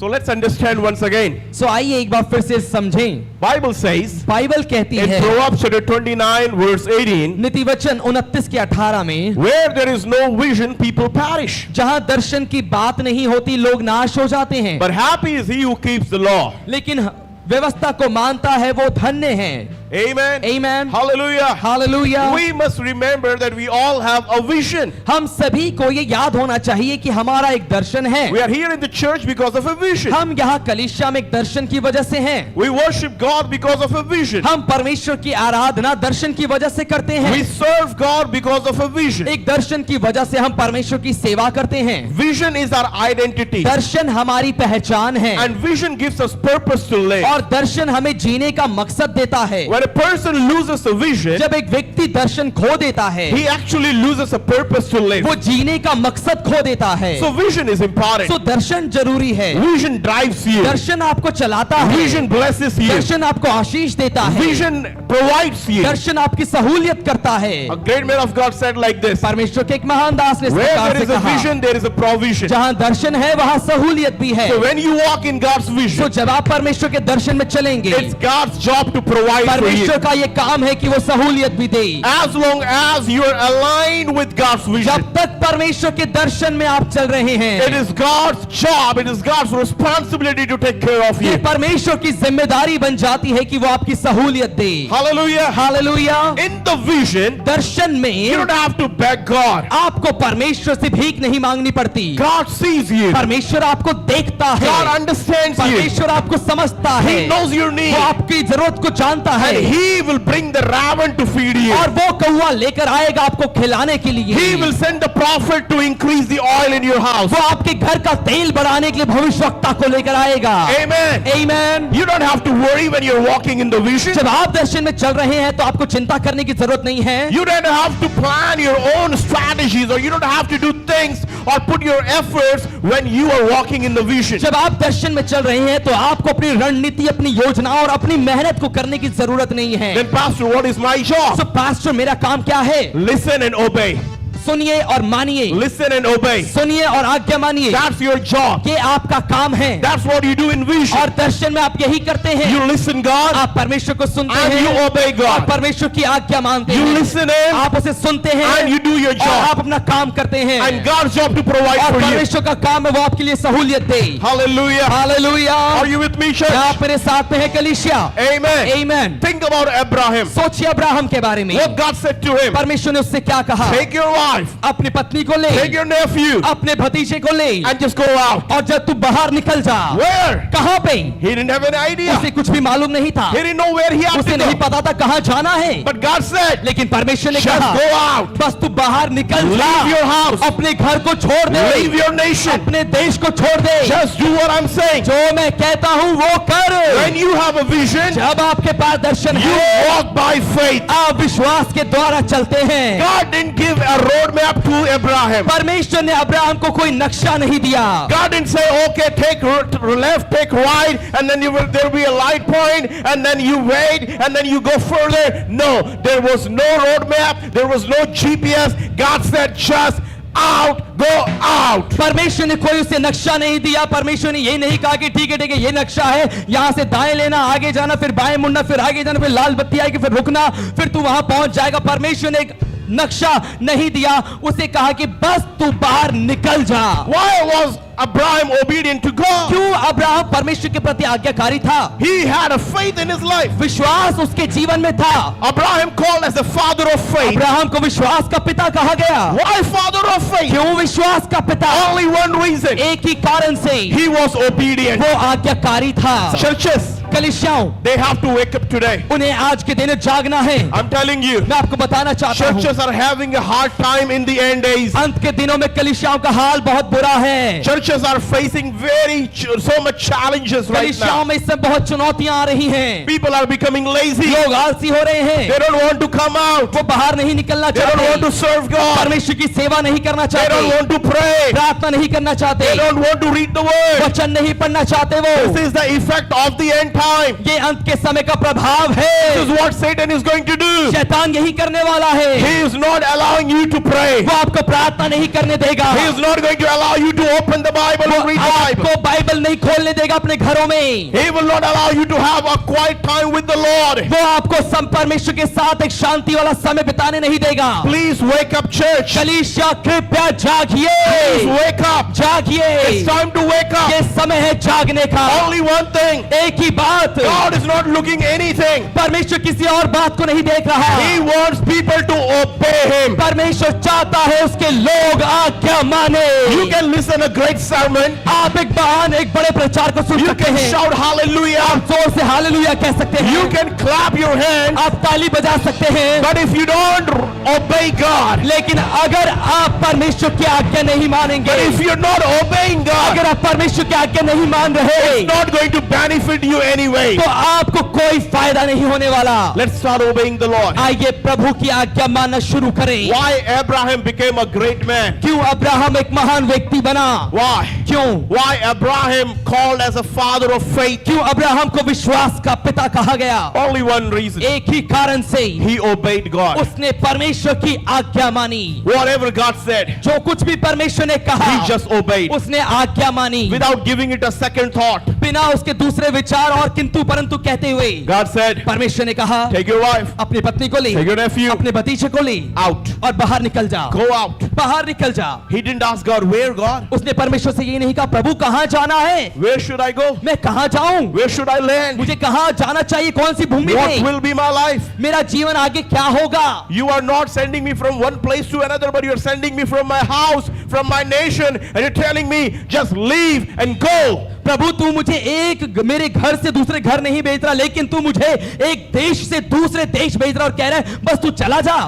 So let's understand once again. So आइए एक बार फिर से समझें। Bible says बाइबल कहती in है Proverbs chapter 29 verse 18, नीति वचन 29 के 18 में, where there is no vision, people perish. जहां दर्शन की बात नहीं होती लोग नाश हो जाते हैं, But happy is he who keeps the law. लेकिन व्यवस्था को मानता है वो धन्य है। Amen. Amen. Hallelujah. Hallelujah. We must remember that we all have a vision. हम सभी को ये याद होना चाहिए कि हमारा एक दर्शन है। We are here in the church because of a vision. हम यहाँ कलीसिया में एक दर्शन की वजह से हैं। We worship God because of a vision. हम परमेश्वर की आराधना दर्शन की वजह से करते हैं। We serve God because of a vision. एक दर्शन की वजह से हम परमेश्वर की सेवा करते हैं। Vision is our identity. दर्शन हमारी पहचान है And vision gives us purpose to live. और दर्शन हमें जीने का मकसद देता है। When a person loses a vision, जब एक व्यक्ति दर्शन खो देता है he actually loses a purpose to live. वो जीने का मकसद खो देता है। So vision is important. तो दर्शन जरूरी है। Vision drives you. दर्शन आपको चलाता है। Vision blesses you. दर्शन आपको आशीष देता है। Vision provides you. दर्शन आपकी सहूलियत करता है। A great man of God said like this: परमेश्वर के एक महान दास ने इस where प्रकार there से is a कहा, vision, there is a provision. जहां दर्शन है वहां सहूलियत भी है। So when you walk in God's तो vision, जब आप परमेश्वर के दर्शन में चलेंगे, it's God's job to provide for you. परमेश्वर का ये काम है कि वो सहूलियत भी दे। As long as you are aligned with God's vision, जब तक परमेश्वर के दर्शन में आप चल रहे हैं, it is God's job, it is God's responsibility to take care of ये you. परमेश्वर की जिम्मेदारी बन जाती है कि वो आपकी सहूलियत दे। Hallelujah. Hallelujah. In the vision, Darshan you में don't have to beg God. आपको परमेश्वर से भीख नहीं मांगनी पड़ती। God sees you. परमेश्वर आपको देखता है। God understands you. परमेश्वर आपको समझता है। He knows your need. वो आपकी जरूरत को जानता है And He will bring the raven to feed you. और वो कौवा लेकर आएगा आपको खिलाने के लिए। He will send the prophet to increase the oil in your house. वो आपके घर का तेल बढ़ाने के लिए भविष्यवक्ता को लेकर आएगा। Amen. Amen. You don't have to worry when you're walking in the vision. जब आप दर्शन में चल रहे हैं तो आपको चिंता करने की जरूरत नहीं है। You don't have to plan your own strategies, or you don't have to do things or put your efforts when you are walking in the vision. जब आप दर्शन में चल रहे हैं तो आपको अपनी रणनीति, अपनी योजना और अपनी मेहनत को करने की जरूरत नहीं है। Then pastor, what is my job? तो पास्टर मेरा काम क्या है? Listen and obey. सुनिए और मानिए। Listen and obey. सुनिए और आज्ञा मानिए। That's your job. ये आपका काम है। That's what you do in vision. और दर्शन में आप यही करते हैं। You listen God आप परमेश्वर को सुनते and हैं you obey और God. परमेश्वर की आज्ञा मानते You हैं। listen in आप उसे सुनते हैं and you do your और job. आप अपना काम करते हैं And God's job to provide और for you. परमेश्वर का काम है वो आपके लिए सहूलियत दे। Hallelujah. Hallelujah. Are you with me, क्या church? आप मेरे साथ में हैं कलीसिया? Amen. आमीन। Think about Abraham. सोचिए अब्राहम के बारे में। What God said to him: परमेश्वर ने उससे क्या कहा? take your wife, अपनी पत्नी को ले, take your nephew, अपने भतीजे को ले and just go out. और जब तू बाहर निकल जा। Where? कहाँ पे? He didn't have an idea. उसे कुछ भी मालूम नहीं था। He didn't know where he had उसे to नहीं go. पता था कहाँ जाना है। But God said, लेकिन परमेश्वर ने just कहा go out. बस तू बाहर निकल जा। Leave your house. अपने घर को छोड़ दे। Leave your nation. अपने देश को छोड़ दे। Just do what I'm saying. जो मैं कहता हूँ वो कर। When you have a vision, जब आपके पास दर्शन you है walk by faith. आप विश्वास के द्वारा चलते हैं। God didn't give a roadmap to Abraham. परमेश्वर ने अब्राहम को कोई नक्शा नहीं दिया। God didn't say, okay, take left, take right, and then there will be a light point, and then you wait, and then you go further. No, there was no roadmap, there was no GPS. God said, just out, go out. परमेश्वर ने कोई उसे नक्शा नहीं दिया। परमेश्वर ने ये नहीं कहा कि ठीक है ये नक्शा है, यहाँ से दाएं लेना, आगे जाना, फिर बाएं मुड़ना, फिर आगे जाना, फिर लाल बत्ती आएगी, फिर रुकना, फिर तू वहां पहुंच जाएगा। परमेश्वर ने एक नक्शा नहीं दिया, उसे कहा कि बस तू बाहर निकल जा। Why was Abraham obedient to God? क्यों अब्राहम परमेश्वर के प्रति आज्ञाकारी था? He had a faith in his life. विश्वास उसके जीवन में था। Abraham called as the father of faith. Abraham को विश्वास का पिता कहा गया। Why father of faith? क्यों विश्वास का पिता? Only one reason. एक ही कारण से, He was obedient. वो आज्ञाकारी था। Churches, कलीसियाओं, they have to wake up today. उन्हें आज के दिन जागना है। I'm telling you, मैं आपको बताना चाहता हूँ, churches are having a hard time in the end days. अंत के दिनों में कलीसियाओं का हाल बहुत बुरा है। Churches are facing so much challenges right कलीसियाओं now. में इससे बहुत चुनौतियां आ रही हैं। People are becoming lazy. लोग आलसी हो रहे हैं। They don't want to come out. वो बाहर नहीं निकलना They don't want to चाहते। serve God. परमेश्वर की सेवा नहीं करना They don't चाहते। want to pray. प्रार्थना नहीं करना चाहते। They don't want to read the word. वचन नहीं पढ़ना चाहते वो। This is the effect of the end time. time. ये अंत के समय का प्रभाव This है। is what Satan is going to do. शैतान यही करने वाला है। He is not allowing you to pray. वो आपको प्रार्थना नहीं करने देगा। He is not going to allow you to open the Bible and read the Bible. आपको बाइबल नहीं खोलने देगा अपने घरों में। He will not allow you to have a quiet time with the Lord. वो आपको परमेश्वर के साथ एक शांति वाला समय बिताने नहीं देगा। Please wake up, church. कलीसिया कृपया जागिए। Please wake up. जागिए। It's time to wake up. ये समय है जागने का। Only one thing. एक ही बात, God is not looking anything. परमेश्वर किसी और बात को नहीं देख रहा। He wants people to obey Him. परमेश्वर चाहता है उसके लोग आज्ञा माने। You can listen a great sermon. आप एक महान एक बड़े प्रचार को सुन You सकते can हैं। shout hallelujah. आप जोर से हालेलुया कह सकते हैं। You can clap your hands. आप ताली बजा सकते हैं। But if you don't obey God, लेकिन अगर आप परमेश्वर की आज्ञा नहीं मानेंगे, but if you're not obeying God, अगर आप परमेश्वर की आज्ञा नहीं मान रहे, it's not going to benefit you anyway. तो आपको कोई फायदा नहीं होने वाला। Let's start obeying the Lord. आइए प्रभु की आज्ञा मानना शुरू करें। Why Abraham became a great man? क्यों अब्राहम एक महान व्यक्ति बना? Why? क्यों? Why Abraham called as a father of faith? क्यों अब्राहम को विश्वास का पिता कहा गया? Only one reason. एक ही कारण से, He obeyed God. उसने परमेश्वर की आज्ञा मानी। Whatever God said, जो कुछ भी परमेश्वर ने कहा, he just obeyed उसने आज्ञा मानी without giving it a second thought. बिना उसके दूसरे विचार और किंतु परंतु कहते हुए। God said, परमेश्वर ने कहा, take your wife, अपनी पत्नी को ले, take your nephew अपने भतीजे को ले out. और बाहर निकल जा। Go out. बाहर निकल जा। He didn't ask God, where God? उसने परमेश्वर से ये नहीं कहा प्रभु कहाँ जाना है, Where should I go? मैं कहाँ जाऊं, Where should I land? मुझे कहाँ जाना चाहिए, कौन सी भूमि What में will be my life? मेरा जीवन आगे क्या होगा। You are not sending me from one place to another, but you are sending me from my house, from my nation, and you're telling me just leave and go. प्रभु तू मुझे एक मेरे घर से दूसरे घर नहीं भेज रहा, लेकिन तू मुझे एक देश से दूसरे देश भेज रहा और कह रहा है बस तू चला जा।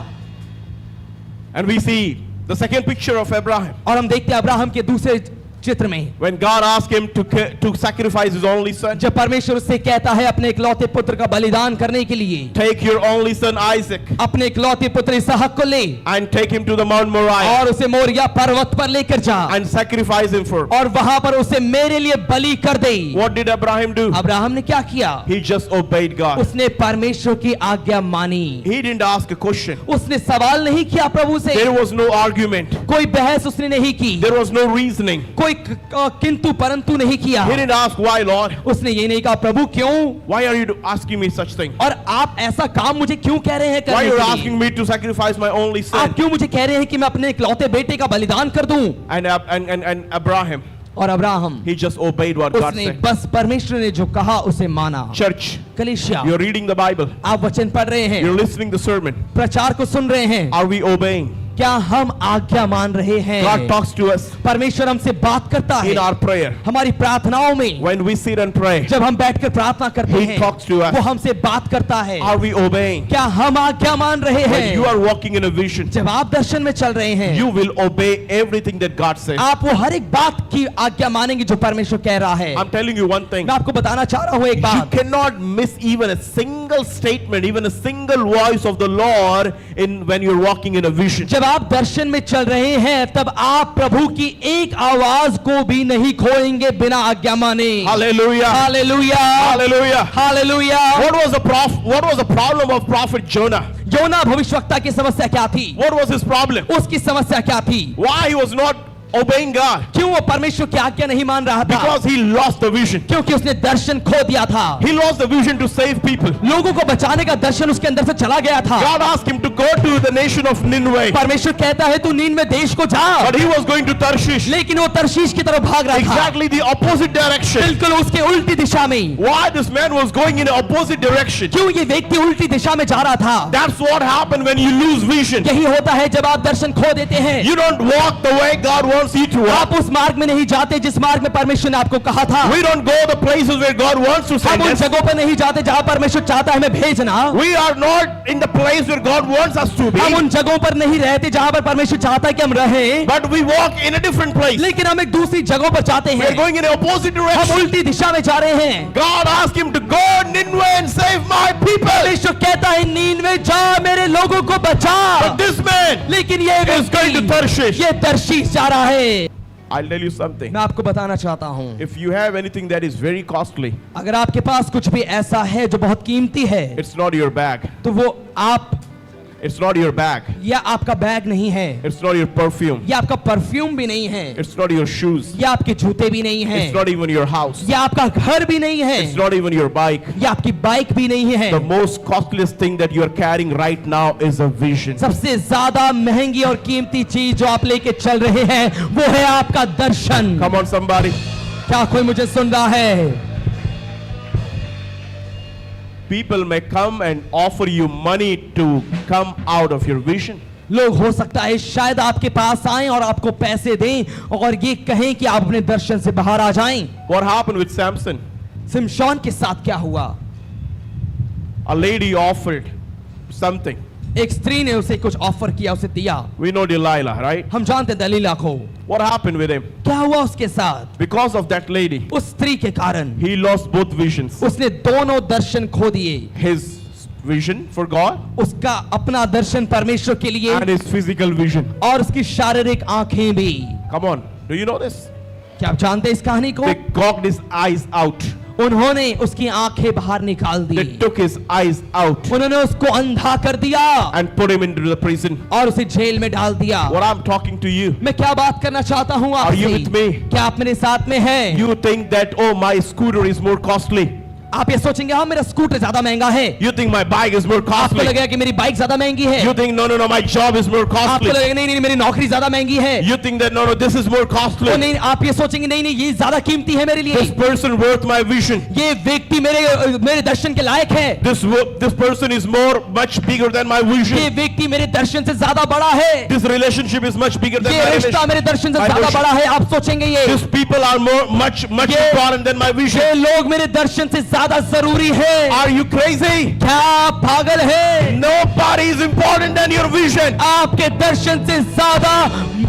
And we see the second picture of Abraham. और हम देखते हैं अब्राहम के दूसरे चित्र में, When God asked him to sacrifice his only son, जब परमेश्वर उससे कहता है अपने इकलौते पुत्र का बलिदान करने के लिए, take your only son Isaac अपने इकलौते पुत्र इसहाक को ले and take him to the Mount Moriah और उसे मोरिया पर्वत पर लेकर जा and sacrifice him for. और वहां पर उसे मेरे लिए बलि कर दे। What did Abraham do? Abraham ने क्या किया? He just obeyed God. उसने परमेश्वर की आज्ञा मानी। He didn't ask a question. उसने सवाल नहीं किया प्रभु से, There was no argument. कोई बहस उसने नहीं की, There was no reasoning. कोई किंतु परंतु नहीं किया। He didn't ask why, Lord. उसने ये नहीं कहा प्रभु क्यों, Why are you asking me such thing? और आप ऐसा काम मुझे क्यों कह रहे हैं Why करने are you के लिए? asking me to sacrifice my only आप son? क्यों मुझे कह रहे हैं कि मैं अपने इकलौते बेटे का बलिदान कर दूं? And Abraham, और Abraham he just obeyed what God उसने said. बस परमेश्वर ने जो कहा उसे माना। Church, कलीसिया, you're reading the Bible. आप वचन पढ़ रहे हैं, You're listening the sermon. प्रचार को सुन रहे हैं, Are we obeying? क्या हम आज्ञा मान रहे हैं? God talks to us परमेश्वर हमसे बात करता है in our prayer. हमारी प्रार्थनाओं में। When we sit and pray, जब हम बैठकर प्रार्थना करते He हैं, talks to us. वो हमसे बात करता है। are we obeying? क्या हम आज्ञा मान रहे When you हैं? are walking in a vision, जब आप दर्शन में चल रहे हैं, you will obey everything that God says. आप वो हर एक बात की आज्ञा मानेंगे जो परमेश्वर कह रहा है। I'm telling you one thing. मैं आपको बताना चाह रहा हूँ एक You बात, cannot miss even a single statement, even a single voice of the Lord when you're walking in a vision. जब आप दर्शन में चल रहे हैं तब आप प्रभु की एक आवाज को भी नहीं खोएंगे बिना आज्ञा माने। Hallelujah. Hallelujah, Hallelujah. Hallelujah. What was the problem of prophet Jonah? योना भविष्यवक्ता की समस्या क्या थी? What was his problem? उसकी समस्या क्या थी? Why he was not obeying God? क्यों वो परमेश्वर की आज्ञा नहीं मान रहा था? Because he lost the vision. क्योंकि उसने दर्शन खो दिया था। He lost the vision to save people. लोगों को बचाने का दर्शन उसके अंदर से चला गया था। God asked him to go to the nation of Nineveh, परमेश्वर कहता है तू नीनवे देश को जा, but he was going to Tarshish, लेकिन वो तर्शीश की तरफ भाग रहा था, exactly the opposite direction. बिल्कुल उसके उल्टी दिशा में। Why this man was going in the opposite direction? क्यों ये व्यक्ति उल्टी दिशा में जा रहा था? That's what happened when you lose vision. यही होता है जब आप दर्शन खो देते हैं। You don't walk the way God wants you to walk. आप उस मार्ग में नहीं जाते जिस मार्ग में परमेश्वर ने आपको कहा था। We don't go the places where God wants to हम send उन us. जगहों पर नहीं जाते जहां परमेश्वर चाहता है हमें भेजना। We are not in the place where God wants us to be, हम उन जगहों पर नहीं रहते जहां पर परमेश्वर चाहता है कि हम रहें, but we walk in a different place. लेकिन हम एक दूसरी जगहों पर जाते We are हैं। going in the opposite हम direction. उल्टी दिशा में जा रहे हैं। God asked him to go Nineveh and save my people. परमेश्वर कहता है नीनवे जा मेरे लोगों को बचा, But this man लेकिन ये is going to व्यक्ति Tarshish. ये तर्शीश जा रहा है। I'll tell you something. मैं आपको बताना चाहता हूं, If you have anything that is very costly, अगर आपके पास कुछ भी ऐसा है जो बहुत कीमती है, it's not your bag. तो वो आप It's not your bag. या आपका बैग नहीं है, It's not your perfume. या आपका परफ्यूम भी नहीं है, It's not your shoes. या आपके जूते भी नहीं है, It's not even your house. या आपका घर भी नहीं है, It's not even your bike. या आपकी बाइक भी नहीं है। The most costliest thing that you are carrying right now is a vision. सबसे ज्यादा महंगी और कीमती चीज जो आप लेके चल रहे हैं वो है आपका दर्शन। Come on, somebody. क्या कोई मुझे सुन रहा है? People may come and offer you money to come out of your vision. लोग हो सकता है शायद आपके पास आएं और आपको पैसे दें और ये कहें कि आप अपने दर्शन से बाहर आ जाएं। What happened with Samson? सिमशोन के साथ क्या हुआ? A lady offered something. एक स्त्री ने उसे कुछ ऑफर किया, उसे दिया। We know Delilah, right? हम जानते हैं दलीला को। What happened with him? क्या हुआ उसके साथ? Because of that lady, उस स्त्री के कारण he lost both visions. उसने दोनों दर्शन खो दिए, His vision for God उसका अपना दर्शन परमेश्वर के लिए and his physical vision. और उसकी शारीरिक आंखें भी। Come on, do you know this? क्या आप जानते हैं इस कहानी को? They gouged his eyes out. उन्होंने उसकी आंखें बाहर निकाल दी, They took his eyes out उन्होंने उसको अंधा कर दिया and put him into the prison. और उसे जेल में डाल दिया। What I'm talking to you, मैं क्या बात करना चाहता हूँ Are you आपसे? with me? क्या आप मेरे साथ में हैं? you think that, oh, my scooter is more costly. आप ये सोचेंगे हाँ मेरा स्कूटर ज्यादा महंगा है, You think my bike is more आपको costly. लगेगा कि मेरी बाइक ज्यादा महंगी है, You think, no, no, no, my job is more आपको costly. लगेगा नहीं नहीं मेरी नौकरी ज्यादा महंगी है, You think that, no, no, this is more तो costly. नहीं आप ये सोचेंगे नहीं नहीं ये ज्यादा कीमती है मेरे लिए, This person worth my vision. ये व्यक्ति मेरे दर्शन के लायक है, This person is much bigger than my ये vision. व्यक्ति मेरे दर्शन से ज्यादा बड़ा है, This relationship is much bigger than ये my रिश्ता vision. मेरे दर्शन से My ज्यादा vision. बड़ा है। आप सोचेंगे ये These people are much ये- important than my ये vision. लोग मेरे दर्शन से ज्यादा जरूरी है। Are you crazy? क्या आप पागल है? Nobody is important than your vision. आपके दर्शन से ज्यादा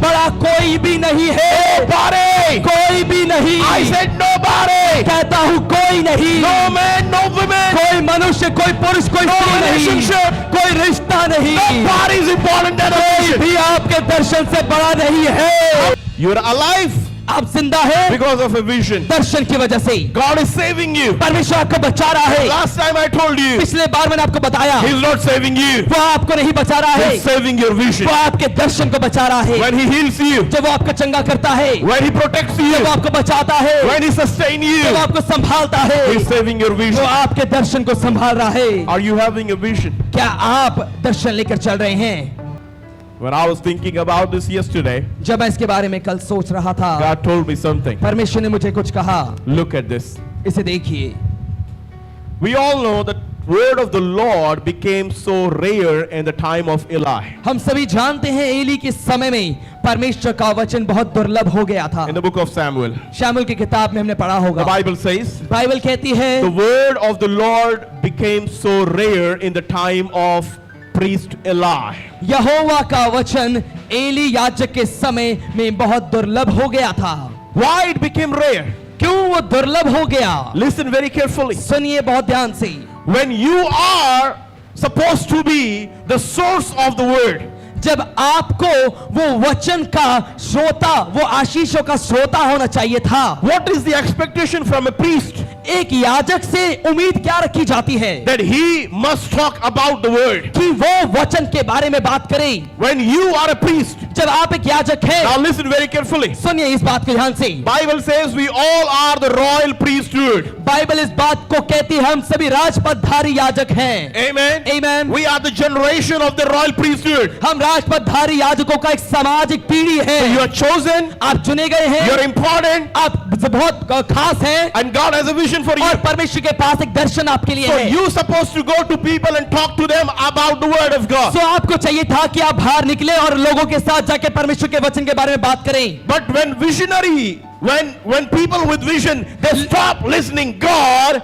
बड़ा कोई भी नहीं है, Nobody. कोई भी नहीं। I said nobody. कहता हूँ कोई नहीं, No man, no woman. कोई मनुष्य, कोई पुरुष, कोई No स्त्री नहीं, relationship. कोई रिश्ता नहीं, Nobody is important than a कोई vision. भी आपके दर्शन से बड़ा नहीं है। You're alive आप जिंदा है because of a vision. दर्शन की वजह से। God is saving you. परमेश्वर आपको बचा रहा है। Last time I told you, पिछले बार मैंने आपको बताया He's not saving you. वो आपको नहीं बचा रहा है, He's saving your vision. वो आपके दर्शन को बचा रहा है। When He heals you, जब वो आपका चंगा करता है, when He protects you, जब वो आपको बचाता है, when He sustains जब you, वो आपको संभालता है, He's saving your वो vision. आपके दर्शन को संभाल रहा है। Are you having a vision? क्या आप दर्शन लेकर चल रहे हैं? When I was thinking about this yesterday, जब मैं इसके बारे में कल सोच रहा था, God told me something. परमेश्वर ने मुझे कुछ कहा। Look at this. इसे देखिए। We all know that word of the Lord became so rare in the time of Eli. हम सभी जानते हैं एली के समय में परमेश्वर का वचन बहुत दुर्लभ हो गया था। In the book of Samuel, Samuel की किताब में हमने पढ़ा the होगा। Bible says, बाइबल कहती है the word of the Lord became so rare in the time of priest Eli. यहोवा का वचन एली याजक के समय में बहुत दुर्लभ हो गया था। Why it became rare? क्यों वो दुर्लभ हो गया? Listen very carefully. सुनिए बहुत ध्यान से। When you are supposed to be the source of the word, जब आपको वो वचन का श्रोता, वो आशीषों का श्रोता होना चाहिए था, what is the expectation from a priest? एक याजक से उम्मीद क्या रखी जाती है? That he must talk about the word. कि वो वचन के बारे में बात करे। When you are a priest, जब आप एक याजक हैं, now listen very carefully. सुनिए इस बात को ध्यान से। Bible says we all are the royal priesthood. Bible इस बात को कहती है हम सभी राजपदधारी याजक हैं। Amen. Amen. We are the generation of the royal priesthood. हम राजपदधारी याजकों का एक सामाजिक पीढ़ी है। You are chosen. आप चुने गए हैं, You're important. आप बहुत खास हैं And God has a vision for you. और परमेश्वर के पास एक दर्शन आपके लिए So है। you're supposed to go to people and talk to them about the word of God. तो आपको चाहिए था कि आप बाहर निकले और लोगों के साथ जाके परमेश्वर के वचन के बारे में बात करें। But when visionary, when people with vision, they stop listening God,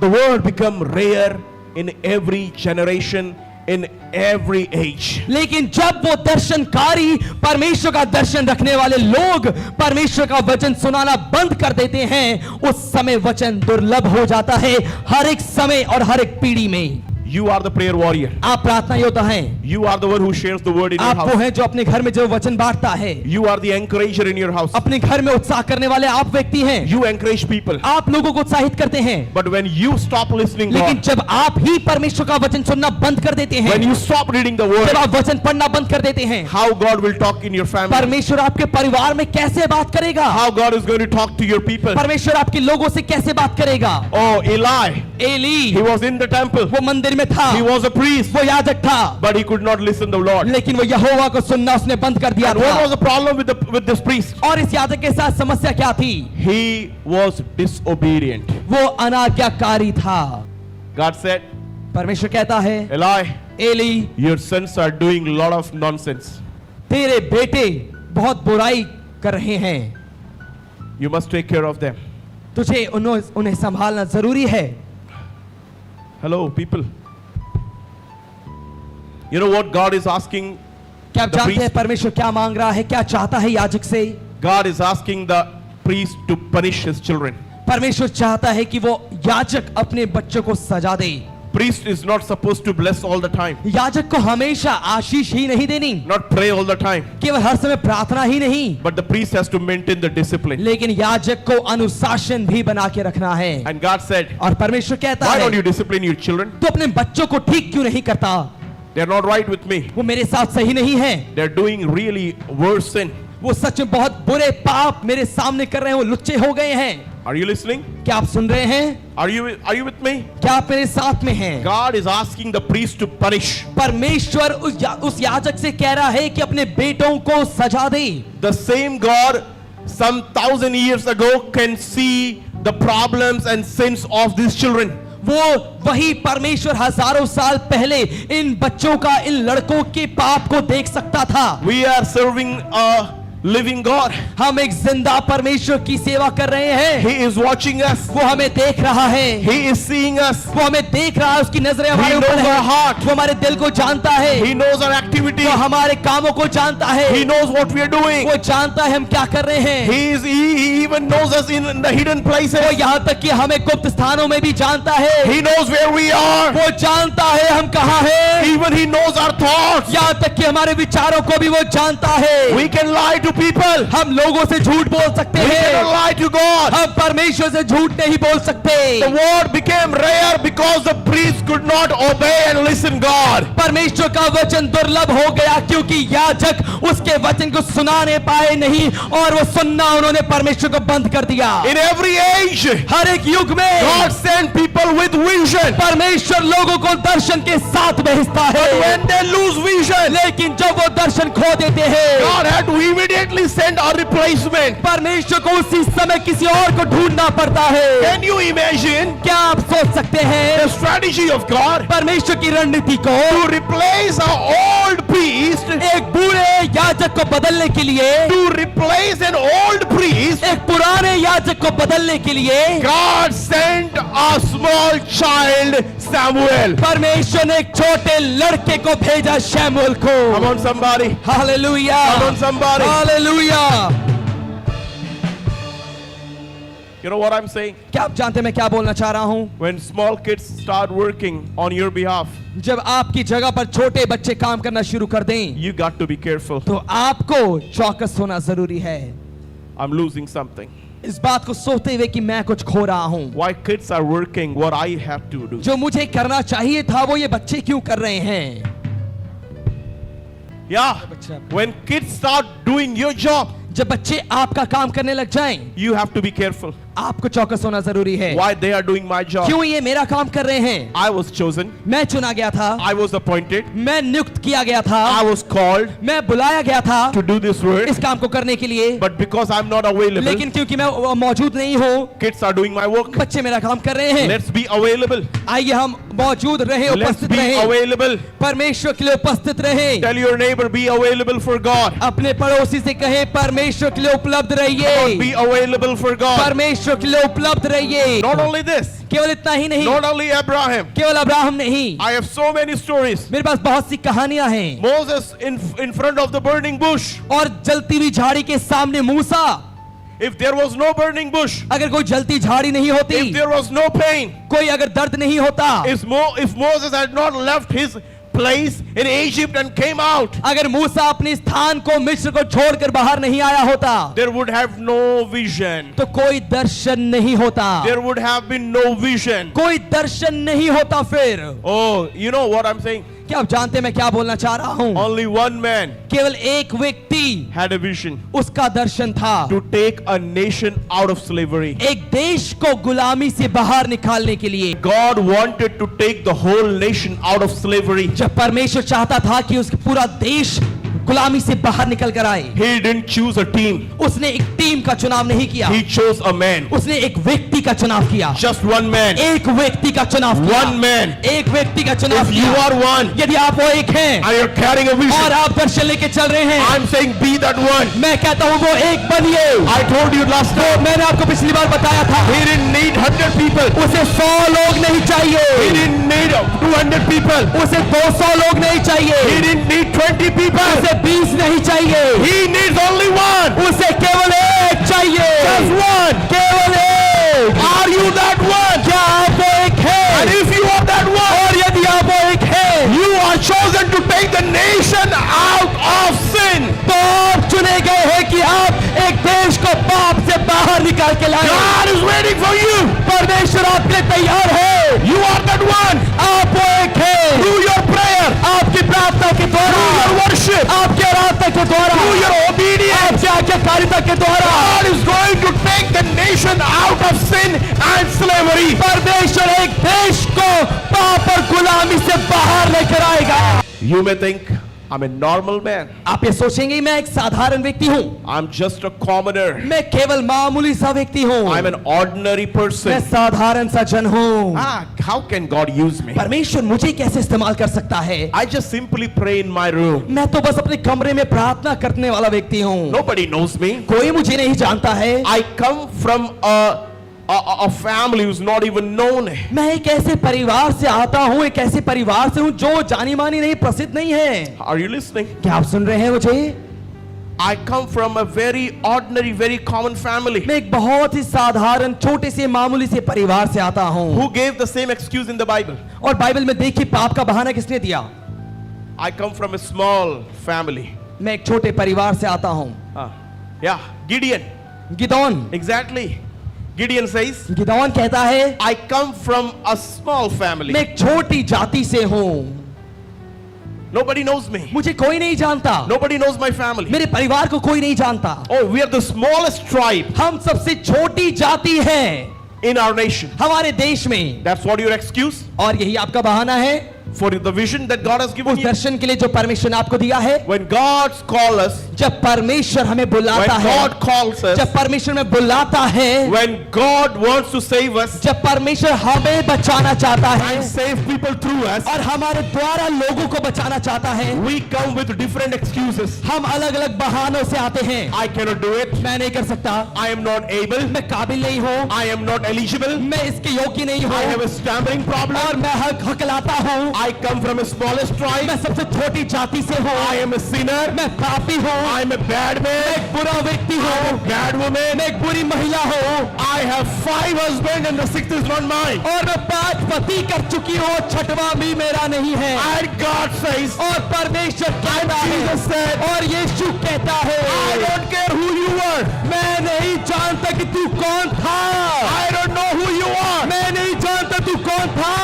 the word become rare in every generation, in every age. लेकिन जब वो दर्शनकारी परमेश्वर का दर्शन रखने वाले लोग परमेश्वर का वचन सुनाना बंद कर देते हैं, उस समय वचन दुर्लभ हो जाता है हर एक समय और हर एक पीढ़ी में। You are the prayer warrior. आप प्रार्थना योद्धा हैं। You are the one who shares the word in your आप वो house. हैं जो अपने घर में जो वचन बांटता है। You are the encourager in your house. अपने घर में उत्साह करने वाले आप व्यक्ति हैं। You encourage people. आप लोगों को उत्साहित करते हैं। But when you stop listening, लेकिन God, जब आप ही परमेश्वर का वचन सुनना बंद कर देते हैं, when you stop reading the जब word, आप वचन पढ़ना बंद कर देते हैं, how God will talk in your family, परमेश्वर आपके परिवार में कैसे बात करेगा? how God is going to talk to your people. परमेश्वर आपके लोगों से कैसे बात करेगा? Oh, Eli, Eli, he was in the temple. वो मंदिर में था, He was a priest, वो याजक था, but he could not listen to the Lord. लेकिन वो यहोवा को सुनना उसने बंद कर दिया And what was था। the problem with this priest? और इस याजक के साथ समस्या क्या थी? He was disobedient. वो अनाज्ञाकारी था। God said, परमेश्वर कहता है, Eli, Eli, your sons are doing a lot of nonsense. तेरे बेटे बहुत बुराई कर रहे हैं, You must take care of them. तुझे उन्हें संभालना जरूरी है। Hello, people. You know what God is asking? क्या आप The जानते हैं priest- परमेश्वर क्या मांग रहा है, क्या चाहता है याजक से? God is asking the priest to punish his children. परमेश्वर चाहता है कि वो याजक अपने बच्चों को सजा दे। Priest is not supposed to bless all the time, याजक को हमेशा आशीष ही नहीं देनी, not pray all the time, केवल हर समय प्रार्थना ही नहीं, but the priest has to maintain the discipline. लेकिन याजक को अनुशासन भी बना के रखना है। And God said, और परमेश्वर कहता why है, don't you discipline your children? तू अपने बच्चों को ठीक क्यों नहीं करता? They're not right with me. वो मेरे साथ सही नहीं है, They're doing really worse sin. वो सच में बहुत बुरे पाप मेरे सामने कर रहे हैं, वो लुच्चे हो गए हैं। Are you listening? क्या आप सुन रहे हैं? Are you with me? क्या आप मेरे साथ में हैं? God is asking the priest to punish. परमेश्वर उस याजक से कह रहा है कि अपने बेटों को सजा दे। The same God some 1,000 years ago can see the problems and sins of these children. वो वही परमेश्वर हजारों साल पहले इन बच्चों का, इन लड़कों के पाप को देख सकता था। We are serving a living God. हम एक जिंदा परमेश्वर की सेवा कर रहे हैं। He is watching us. वो हमें देख रहा है, He is seeing us. वो हमें देख रहा है, उसकी नजरें हमारे He ऊपर knows है, our heart. वो हमारे दिल को जानता है, He knows our activity. वो हमारे कामों को जानता है, He knows what we are doing. वो जानता है हम क्या कर रहे हैं। He even knows us in the hidden places. वो यहाँ तक कि हमें गुप्त स्थानों में भी जानता है। He knows where we are. वो जानता है हम कहाँ हैं। Even He knows our thoughts. यहाँ तक कि हमारे विचारों को भी वो जानता है। We can lie to people. हम लोगों से झूठ बोल सकते We हैं, cannot lie to God. हम परमेश्वर से झूठ नहीं बोल सकते। The word became rare because the priest could not obey and listen God. परमेश्वर का वचन दुर्लभ हो गया क्योंकि याजक उसके वचन को सुनाने पाए नहीं और वो सुनना उन्होंने परमेश्वर को बंद कर दिया। In every age, हर एक युग में God sent people with vision. परमेश्वर लोगों को दर्शन के साथ भेजता है, But when they lose vision, लेकिन जब वो दर्शन खो देते हैं, God had to immediately send a replacement. परमेश्वर को उसी समय किसी और को ढूंढना पड़ता है। Can you imagine क्या आप सोच सकते हैं the strategy of God परमेश्वर की रणनीति को? to replace an old priest, एक बूढ़े याजक को बदलने के लिए, to replace an old priest, एक पुराने याजक को बदलने के लिए God sent a small child, Samuel. परमेश्वर ने एक छोटे लड़के को भेजा, शमूएल को। Come on, somebody. Hallelujah, Come on, somebody. Hallelujah. You know what I'm saying? क्या आप जानते हैं मैं क्या बोलना चाह रहा हूं? When small kids start working on your behalf, जब आपकी जगह पर छोटे बच्चे काम करना शुरू कर दें, you got to be careful. तो आपको चौकस होना जरूरी है। I'm losing something. इस बात को सोचते हुए कि मैं कुछ खो रहा हूं। Why kids are working what I have to do? जो मुझे करना चाहिए था वो ये बच्चे क्यों कर रहे हैं? Yeah. When kids start doing your job, जब बच्चे आपका काम करने लग जाएं, you have to be careful. आपको चौकस होना जरूरी है। Why they are doing my job? क्यों ये मेरा काम कर रहे हैं? I was chosen. मैं चुना गया था, I was appointed. मैं नियुक्त किया गया था, I was called मैं बुलाया गया था to do this work. इस काम को करने के लिए, But because I'm not available, लेकिन क्योंकि मैं मौजूद नहीं हूँ, kids are doing my work. बच्चे मेरा काम कर रहे हैं। Let's be available. आइए हम मौजूद रहे, Let's उपस्थित be रहे, available. परमेश्वर के लिए उपस्थित रहे। Tell your neighbor, be available for God. अपने पड़ोसी से कहें परमेश्वर के लिए उपलब्ध Be रहिए, available for God. परमेश्वर के लिए उपलब्ध रहिए। Not only this, केवल इतना ही नहीं, not only Abraham. केवल अब्राहम नहीं, I have so many stories. मेरे पास बहुत सी कहानियां हैं। Moses in front of the burning bush. और जलती हुई झाड़ी के सामने मूसा, if there was no burning bush, अगर कोई जलती झाड़ी नहीं होती, if there was no pain, कोई अगर दर्द नहीं होता, if Moses had not left his place in Egypt and came out, अगर मूसा अपने स्थान को मिस्र को छोड़कर बाहर नहीं आया होता, there would have no vision. तो कोई दर्शन नहीं होता, There would have been no vision. कोई दर्शन नहीं होता। फिर Oh, you know what I'm saying? क्या आप जानते हैं मैं क्या बोलना चाह रहा हूं? Only one man केवल एक व्यक्ति, had a vision उसका दर्शन था to take a nation out of slavery. एक देश को गुलामी से बाहर निकालने के लिए। God wanted to take the whole nation out of slavery. जब परमेश्वर चाहता था कि उसका पूरा देश गुलामी से बाहर निकल कर आए, He didn't choose a team. उसने एक टीम का चुनाव नहीं किया, He chose a man. उसने एक व्यक्ति का चुनाव किया। Just one man. एक व्यक्ति का चुनाव किया। One man. एक व्यक्ति का चुनाव If you किया। are one यदि आप वो एक हैं and you're carrying a और vision, आप दर्शन लेके चल रहे हैं, I'm saying be that one. मैं कहता हूँ वो एक बनिए। I told you last तो time, मैंने आपको पिछली बार बताया था, he didn't need 100 people. उसे 100 लोग नहीं He चाहिए, didn't need 200 people. उसे 200 लोग नहीं He चाहिए, didn't need 20 people. उसे 20 नहीं चाहिए, He needs only one. उसे केवल एक चाहिए, Just one. केवल एक। Are you that one? क्या आप वो एक And है? if you are that one, और यदि आप वो एक है, you are chosen to take the nation out of sin. तो आप चुने गए हैं कि आप एक देश को पाप से बाहर निकाल के लाए। God is waiting for you. परमेश्वर आपके लिए तैयार है। You are that one. आप वो एक है, Through your prayer, आपकी प्रार्थना के द्वारा, through your worship, आपके आराधना के द्वारा, through your obedience, आपकी आज्ञाकारिता के द्वारा God is going to take the nation out of sin and slavery. परमेश्वर एक देश को पाप और गुलामी से बाहर लेकर आएगा। You may think I'm a normal man. आप ये सोचेंगे मैं एक साधारण व्यक्ति हूँ, I'm just a commoner. मैं केवल मामूली सा व्यक्ति हूँ, I'm an ordinary मैं person. साधारण सा जन हूँ। How can God use me? परमेश्वर मुझे कैसे इस्तेमाल कर सकता है? I just simply pray in my room. मैं तो बस अपने कमरे में प्रार्थना करने वाला व्यक्ति हूँ, Nobody knows me. कोई मुझे नहीं जानता है। I come from a family who's not even known. मैं एक ऐसे परिवार से आता हूँ, एक ऐसे परिवार से हूँ जो जानी मानी नहीं, प्रसिद्ध नहीं है। Are you listening? क्या आप सुन रहे हैं मुझे? I come from a very ordinary, very common family. मैं एक बहुत ही साधारण छोटे से मामूली से परिवार से आता हूँ। Who gave the same excuse in the Bible? और बाइबल में देखिए पाप का बहाना किसने दिया? I come from a small family. मैं एक छोटे परिवार से आता हूँ। Yeah, Gideon. Gideon, Exactly. Gideon says, Gideon कहता है I come from a small family. मैं एक छोटी जाति से हूँ, Nobody knows me. मुझे कोई नहीं जानता, Nobody knows my family. मेरे परिवार को कोई नहीं जानता। Oh, we are the smallest tribe हम सबसे छोटी जाति हैं in our nation. हमारे देश में, That's what your excuse और यही आपका बहाना है for the vision that God has given उस you. दर्शन के लिए जो परमेश्वर ने आपको दिया है। When God calls us, जब परमेश्वर हमें when बुलाता है, God calls us, जब परमेश्वर में बुलाता है, when God wants to save us जब परमेश्वर हमें बचाना चाहता है and save people through us, और हमारे द्वारा लोगों को बचाना चाहता है, we come with different excuses. हम अलग अलग बहानों से आते हैं। I cannot do it. मैं नहीं कर सकता, I am not able. मैं काबिल नहीं हूँ, I am not eligible. मैं इसके योग्य नहीं I have हूँ, a stammering problem. और मैं हकलाता हूँ। I come from a smallest tribe. मैं सबसे छोटी जाति से हूँ, I am a sinner. मैं पापी हूँ, I am a bad man. एक बुरा व्यक्ति I am हूँ, a bad woman. मैं एक बुरी महिला हूँ, I have 5 husbands and the 6th is not mine. और मैं 5 पति कर चुकी हूँ, 6वां भी मेरा नहीं है। And God says, और परमेश्वर कहता Jesus है, said, और यीशु कहता I है, don't care who you are. मैं नहीं जानता कि तू कौन था, I don't know who you are. मैं नहीं जानता तू कौन था,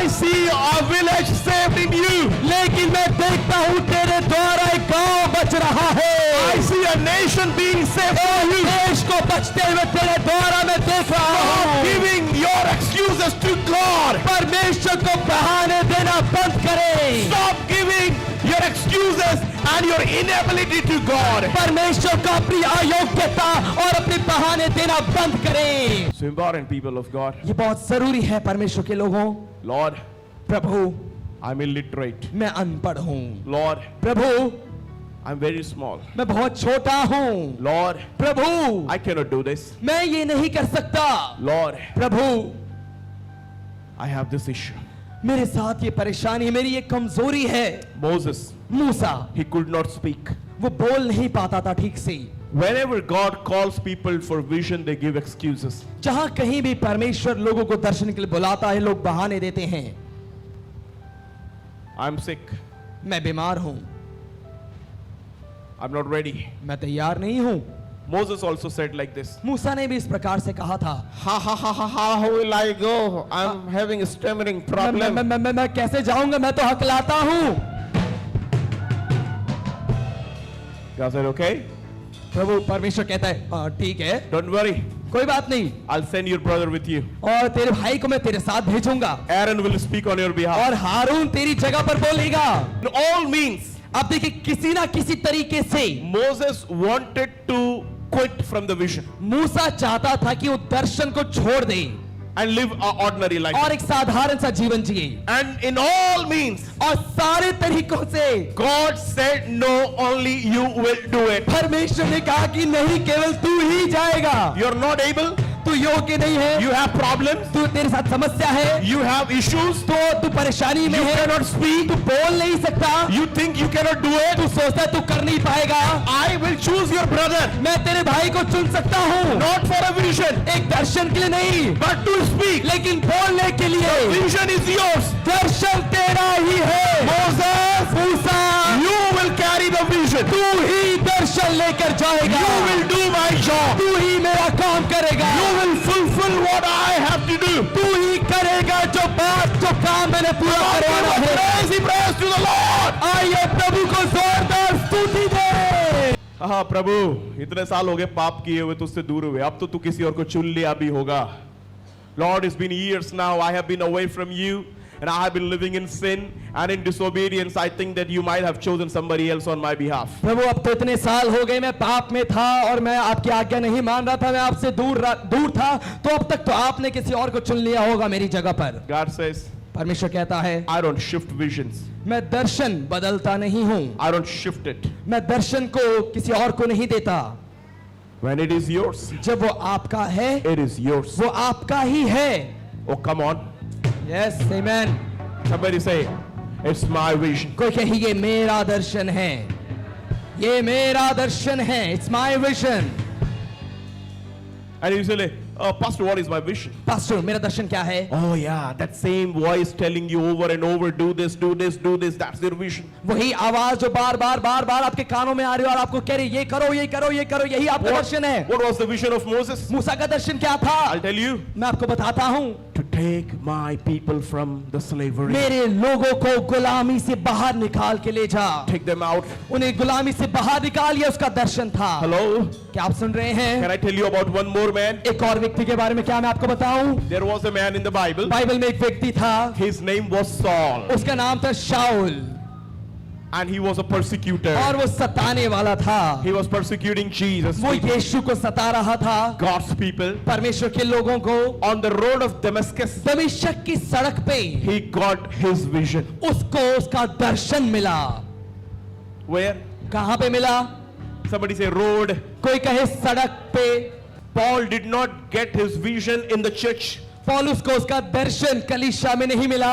I see a village saved in you. लेकिन मैं देखता हूँ तेरे द्वारा एक गांव बच रहा है। I see a nation being saved from you. देश को बचते हुए तेरे द्वारा मैं देख रहा Stop हूँ। giving your excuses to God. परमेश्वर को बहाने देना बंद करें। Stop giving your excuses and your inability to God. परमेश्वर को अपनी अयोग्यता और अपने बहाने देना बंद करें। So important, people of God. ये बहुत जरूरी है परमेश्वर के लोगों। Lord, Prabhu, I'm illiterate. मैं अनपढ़ हूँ। Lord, Prabhu, I'm very small. मैं बहुत छोटा हूँ। Lord, Prabhu, I cannot do this. मैं ये नहीं कर सकता। Lord, Prabhu, I have this issue. मेरे साथ ये परेशानी, मेरी ये कमजोरी है। Moses, Musa, he could not speak. वो बोल नहीं पाता था ठीक से। Whenever God calls people for vision, they give excuses. जहां कहीं भी परमेश्वर लोगों को दर्शन के लिए बुलाता है, लोग बहाने देते हैं। I'm sick. मैं बीमार हूं, I'm not ready. मैं तैयार नहीं हूं। Moses also said like this. मूसा ने भी इस प्रकार से कहा था, How will I go? I'm having a stammering problem. मैं कैसे जाऊंगा, मैं तो हकलाता हूं। God said, okay, प्रभु परमेश्वर कहता है, हाँ ठीक है, don't worry. कोई बात नहीं, I'll send your brother with you. और तेरे भाई को मैं तेरे साथ भेजूंगा, Aaron will speak on your behalf. और हारून तेरी जगह पर बोलेगा। In all means, अब देखिए, किसी ना किसी तरीके से Moses wanted to quit from the vision मूसा चाहता था कि वो दर्शन को छोड़ दे and live an ordinary life. और एक साधारण सा जीवन जिए, And in all means, और सारे तरीकों से God said, no, only you will do it. परमेश्वर ने कहा कि नहीं, केवल तू ही जाएगा। You're not able. तू योग्य नहीं है, You have problems. तू, तेरे साथ समस्या है, You have issues. तो तू परेशानी में You है, cannot speak. तू बोल नहीं सकता, You think you cannot do it. तू सोचता है तू कर नहीं पाएगा। I will choose your brother, मैं तेरे भाई को चुन सकता हूँ, not for a vision, एक दर्शन के लिए नहीं, but to speak. लेकिन बोलने के लिए। Vision is yours. दर्शन तेरा ही है। Moses, Musa, you will carry the vision. तू ही दर्शन लेकर जाएगा, You will do my job. तू ही मेरा काम करेगा, You will fulfill what I have to do. तू ही करेगा जो बात, जो काम मैंने पूरा करवाना है। Praise to the Lord. आइए प्रभु को जोरदार स्तुति दे। हाँ प्रभु, इतने साल हो गए पाप किए हुए, तुझसे दूर हुए, अब तो तू किसी और को चुन लिया भी होगा। Lord, it's been years now I have been away from you and I have been living in sin and in disobedience. I think that you might have chosen somebody else on my behalf. प्रभु, अब तो इतने साल हो गए मैं पाप में था और मैं आपकी आज्ञा नहीं मान रहा था, मैं आपसे दूर था, तो अब तक तो आपने किसी और को चुन लिया होगा मेरी जगह पर। God says, परमेश्वर कहता है, I don't shift visions. मैं दर्शन बदलता नहीं हूँ, I don't shift it. मैं दर्शन को किसी और को नहीं देता। When it is yours, जब वो आपका है, it is yours. वो आपका ही है। Oh, come on. Yes, amen. Somebody say, it's my vision. कोई कहे ये मेरा दर्शन है, ये मेरा दर्शन है, it's my vision। And you say, oh, Pastor, what is my vision? Pastor, मेरा दर्शन क्या है? Oh yeah, that same voice telling you over and over, do this, do this, do this, that's your vision. वही आवाज जो बार बार आपके कानों में आ रही है और आपको कह रही है, ये करो, ये करो, ये करो, यही आपका दर्शन है। What was the vision of Moses? मूसा का दर्शन क्या था? I'll tell you. मैं आपको बताता हूँ, To take my people from the slavery. मेरे लोगों को गुलामी से बाहर निकाल के ले जा, Take them out. उन्हें गुलामी से बाहर निकाल, ये उसका दर्शन था। Hello? क्या आप सुन रहे हैं? Can I tell you about one more man? एक और व्यक्ति के बारे में क्या मैं आपको बताऊं? There was a man in the Bible. Bible में एक व्यक्ति था, His name was Saul. उसका नाम था शाऊल, And he was a persecutor. और वो सताने वाला था। He was persecuting Jesus. वो यीशु को सता रहा था, God's people. परमेश्वर के लोगों को। On the road of Damascus, दमिश्क की सड़क पे he got his vision. उसको उसका दर्शन मिला। Where? कहां पे मिला? Somebody say road. कोई कहे सड़क पे। Paul did not get his vision in the church. पौलुस को उसका दर्शन कलीसिया में नहीं मिला।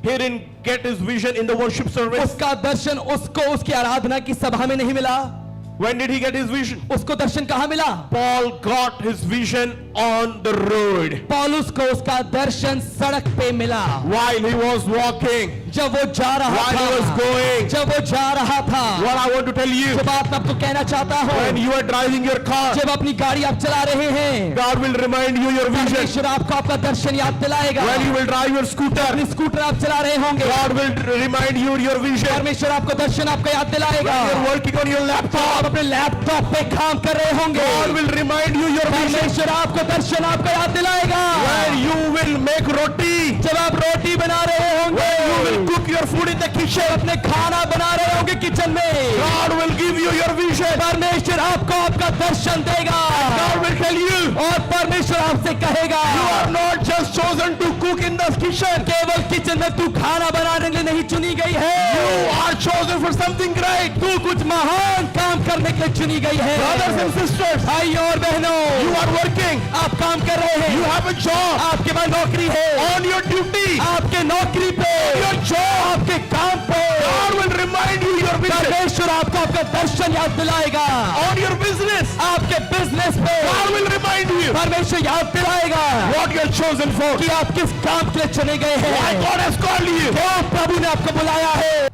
He didn't get his vision in the worship service. उसका दर्शन उसको उसकी आराधना की सभा में नहीं मिला। When did he get his vision? उसको दर्शन कहां मिला? Paul got his vision on the road. पौलुस को उसका दर्शन सड़क पे मिला, While he was walking. जब वो जा रहा While he was था, going. जब वो जा रहा था। What I want to tell you. जो बात मैं आपको कहना चाहता When हूँ, you are driving your car, जब अपनी गाड़ी आप चला रहे हैं, God will remind you your vision. परमेश्वर आपको आपका दर्शन याद दिलाएगा। When you will drive your scooter, अपनी स्कूटर आप चला रहे होंगे, God will remind you your vision. परमेश्वर आपको दर्शन आपका याद दिलाएगा। When you are working on your आप laptop, अपने लैपटॉप पे काम कर रहे होंगे, God will remind you your vision. परमेश्वर आपको दर्शन आपका याद दिलाएगा। When you will make roti, जब आप रोटी बना रहे होंगे, when you will cook your food in the kitchen, अपने खाना बना रहे होंगे किचन में, God will give you your vision. परमेश्वर आपको आपका दर्शन देगा। God will tell you, और परमेश्वर आपसे कहेगा, you are not just chosen to cook in the kitchen. केवल किचन में तू खाना बनाने के लिए नहीं चुनी गई है, You are chosen for something great. तू कुछ महान काम करने के लिए चुनी गई है। Brothers and sisters, भाई और बहनों, you are working. आप काम कर रहे हैं, You have a job. आपके पास नौकरी है, On your duty, आपके नौकरी पे, your job, आपके काम पे, God will remind you your vision. परमेश्वर आपको आपका दर्शन याद दिलाएगा। On your business, आपके बिजनेस पे God will remind you परमेश्वर याद दिलाएगा what you are chosen for. कि आप किस काम के लिए चुने गए Why हैं, God has called you. क्यों प्रभु ने आपको बुलाया है।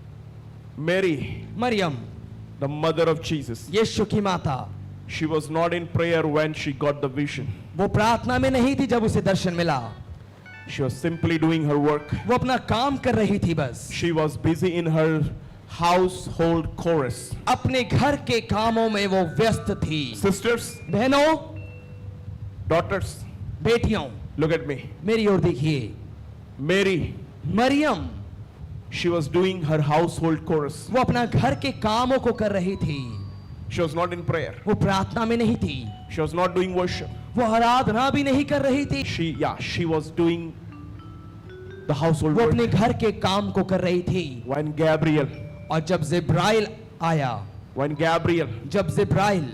Mary, Maryam the mother of Jesus, यीशु की माता, she was not in prayer when she got the vision. वो प्रार्थना में नहीं थी जब उसे दर्शन मिला, She was simply doing her work. वो अपना काम कर रही थी बस, She was busy in her household chorus. अपने घर के कामों में वो व्यस्त थी। Sisters, बहनों, daughters, बेटियों, look at me. मेरी ओर देखिए। Mary, Maryam she was doing her household chorus. वो अपना घर के कामों को कर रही थी, She was not in prayer. वो प्रार्थना में नहीं थी, She was not doing worship. वो आराधना भी नहीं कर रही थी, She was doing the household वो work. अपने घर के काम को कर रही थी। When Gabriel, और जब जिब्राइल आया, जब जिब्राइल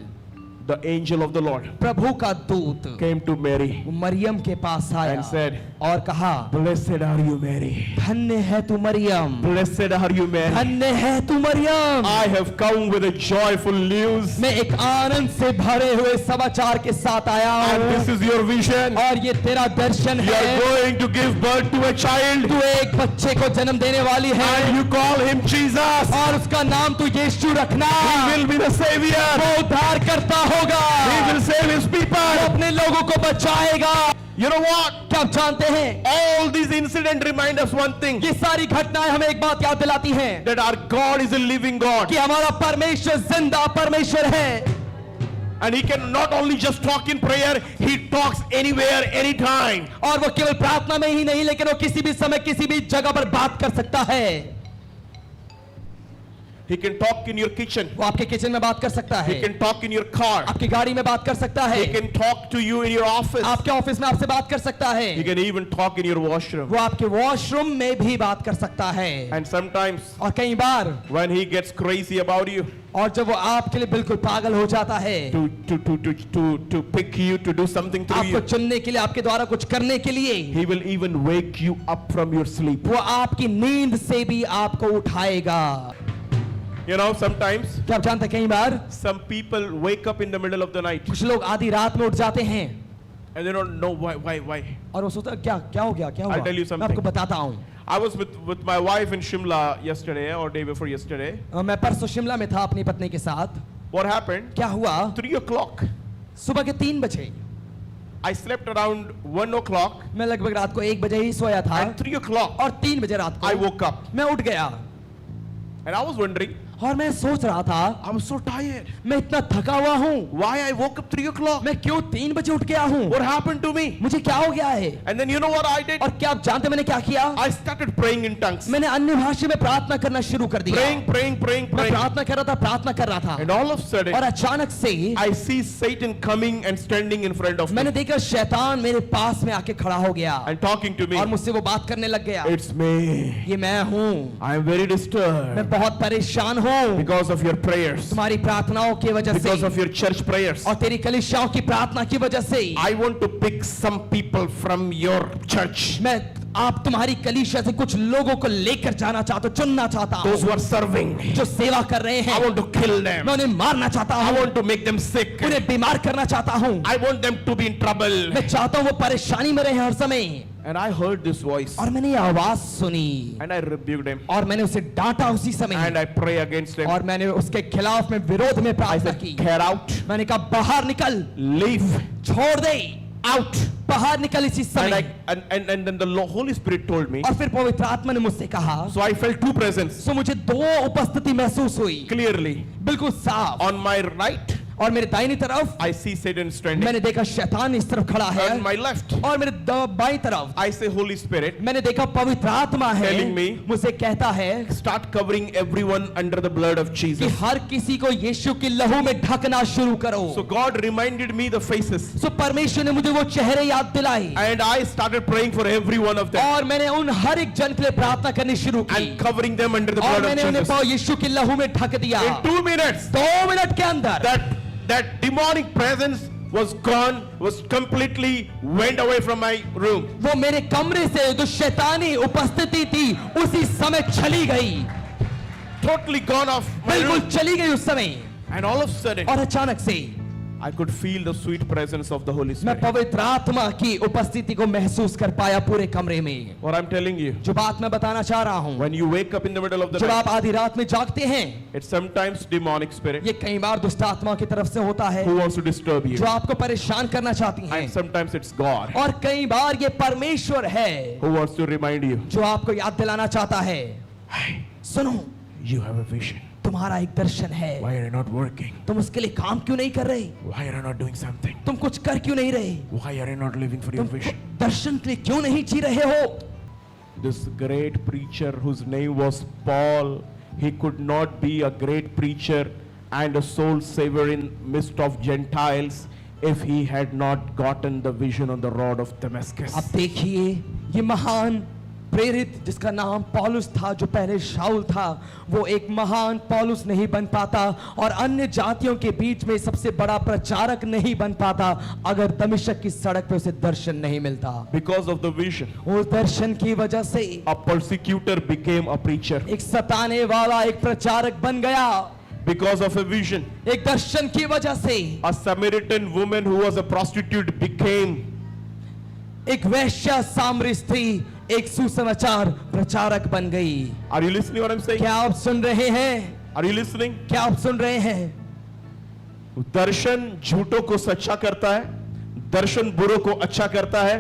the angel of the Lord, प्रभु का दूत came to Mary वो मरियम के पास आया and said, और कहा, "Blessed are you, Mary. धन्य है तू Maryam, Blessed are you, Mary. धन्य है तू Maryam, I have come with a joyful news, मैं एक आनंद से भरे हुए समाचार के साथ आया and this हूँ is your vision. और ये तेरा दर्शन You are है। going to give birth to a child, तू एक बच्चे को जन्म देने वाली है and you call him Jesus. और उसका नाम तू यीशु रखना। He will be the Savior. वो उद्धार करता होगा, He will save his वो people." अपने लोगों को बचाएगा। You know what? क्या आप जानते हैं, All these incidents remind us one thing, ये सारी घटनाएं हमें एक बात याद दिलाती हैं that our God is a living God, कि हमारा परमेश्वर जिंदा परमेश्वर है and He can not only just talk in prayer, He talks anywhere, anytime. और वो केवल प्रार्थना में ही नहीं लेकिन वो किसी भी समय किसी भी जगह पर बात कर सकता है। He can talk in your kitchen. वो आपके किचन में बात कर सकता He है, can talk in your car. आपकी गाड़ी में बात कर सकता है, He can talk to you in your office. आपके ऑफिस में आपसे बात कर सकता He है, can even talk in your washroom. वो आपके वॉशरूम में भी बात कर सकता है। And sometimes और कई बार when He gets crazy about you, और जब वो आपके लिए बिल्कुल पागल हो जाता है, to pick you to do something through आपको you, चुनने के लिए, आपके द्वारा कुछ करने के लिए, He will even wake you up from your sleep. वो आपकी नींद से भी आपको उठाएगा। You know, sometimes क्या आप जानते हैं, कई बार some people wake up in the middle of the night कुछ लोग आधी रात में उठ जाते हैं and they don't know why. और वो सोचता है, क्या क्या हो गया, क्या हुआ? I'll tell you मैं आपको something. बताता हूँ। I was with my wife in Shimla yesterday or day before yesterday. मैं परसों शिमला में था अपनी पत्नी के साथ। What happened? क्या हुआ? 3 o'clock. सुबह के 3 बजे, I slept around 1 o'clock मैं लगभग रात को 1 बजे ही सोया था and 3 o'clock और 3 बजे रात I को woke up मैं उठ गया and I was wondering, और मैं सोच रहा था, I was so tired. मैं इतना थका हुआ हूँ, Why I woke up 3 o'clock? मैं क्यों 3 बजे उठ गया हूँ, What happened to me? मुझे क्या हो गया है? And then you know what I did? और क्या आप जानते मैंने क्या किया? I started praying in tongues. मैंने अन्य भाषा में प्रार्थना करना शुरू कर दिया। Praying. मैं प्रार्थना कर रहा था And all of a sudden, और अचानक से I see Satan coming and standing in front of me मैंने देखा शैतान मेरे पास में आके खड़ा हो गया and talking to me. और मुझसे वो बात करने लग गया। It's me. ये मैं हूँ, I am very disturbed मैं बहुत परेशान हूँ because of your prayers, तुम्हारी प्रार्थनाओं की वजह because से of your church prayers. और तेरी कलीसियाओं की प्रार्थना की वजह से। I want to pick some people from your church, मैं आप तुम्हारी कलीसिया से कुछ लोगों को लेकर जाना चाहता हूँ, चुनना चाहता those हूँ who are serving. जो सेवा कर रहे I हैं। want to kill them. मैं उन्हें मारना चाहता I हूँ, want to make them sick. उन्हें बीमार करना चाहता हूँ, I want them to be in trouble. मैं चाहता हूँ वो परेशानी में रहे हर समय। And I heard this voice और मैंने ये आवाज सुनी and I rebuked him और मैंने उसे डांटा उसी समय and I pray against him. और मैंने उसके खिलाफ में विरोध में I प्रार्थना said, की। get out, मैंने कहा बाहर निकल, leave, छोड़ दे, out. बाहर निकल इसी And समय। and then the Holy Spirit told me. और फिर पवित्र आत्मा ने मुझसे कहा, So I felt two presence सो मुझे 2 उपस्थिति महसूस हुई, clearly. बिल्कुल साफ। On my right, और मेरे दाहिनी तरफ I see Satan standing. मैंने देखा शैतान इस तरफ खड़ा है On my left, और मेरे बाईं तरफ I say Holy Spirit, मैंने देखा पवित्र आत्मा है Telling me, मुझे कहता है start covering everyone under the blood of कि Jesus. हर किसी को यीशु की लहू में ढकना शुरू करो। So God reminded me the faces सो परमेश्वर ने मुझे वो चेहरे याद दिलाए and I started praying for every one of them और मैंने उन हर एक जन के लिए प्रार्थना करनी शुरू की and covering them under the और blood of मैंने उन्हें Jesus. यीशु की लहू में ढक दिया। In 2 minutes, 2 मिनट के अंदर that demonic presence was gone, was completely went away from my room. वो मेरे कमरे से जो शैतानी उपस्थिति थी उसी समय चली गई। totally gone off my बिल्कुल room. चली गई उस समय, And all of a sudden, और अचानक से I could feel the sweet presence of the Holy मैं Spirit. पवित्र आत्मा की उपस्थिति को महसूस कर पाया पूरे कमरे में। What I'm telling you, जो बात मैं बताना चाह रहा हूँ, when you wake up in the middle of the जब night, आप आधी रात में जागते हैं, it's sometimes demonic spirit ये कई बार दुष्ट आत्मा की तरफ से होता है who wants to disturb you. जो आपको परेशान करना चाहती हैं, And sometimes it's God और कई बार ये परमेश्वर है who wants to remind you, जो आपको याद दिलाना चाहता है, सुनो, you have a vision. तुम्हारा एक दर्शन है, Why are you not working? तुम उसके लिए काम क्यों नहीं कर रहे, Why are you not doing something? तुम कुछ कर क्यों नहीं रहे, Why are you not living for your तुम vision? दर्शन के लिए क्यों नहीं जी रहे हो। This great preacher whose name was Paul, he could not be a great preacher and a soul saver in midst of Gentiles if he had not gotten the vision on the road of Damascus. अब देखिए, ये महान प्रेरित जिसका नाम पौलुस था, जो पहले शाऊल था, वो एक महान पौलुस नहीं बन पाता और अन्य जातियों के बीच में सबसे बड़ा प्रचारक नहीं बन पाता अगर दमिश्क की सड़क पे उसे दर्शन नहीं मिलता। Because of the vision, उस दर्शन की वजह से a persecutor became a preacher. एक सताने वाला एक प्रचारक बन गया। Because of a vision, एक दर्शन की वजह से a Samaritan woman who was a prostitute became एक वैश्या सामरी स्त्री एक सुसमाचार प्रचारक बन गई। Are you listening what I'm saying? क्या आप सुन रहे हैं? Are you listening? क्या आप सुन रहे हैं? दर्शन झूठों को सच्चा करता है, दर्शन बुरों को अच्छा करता है,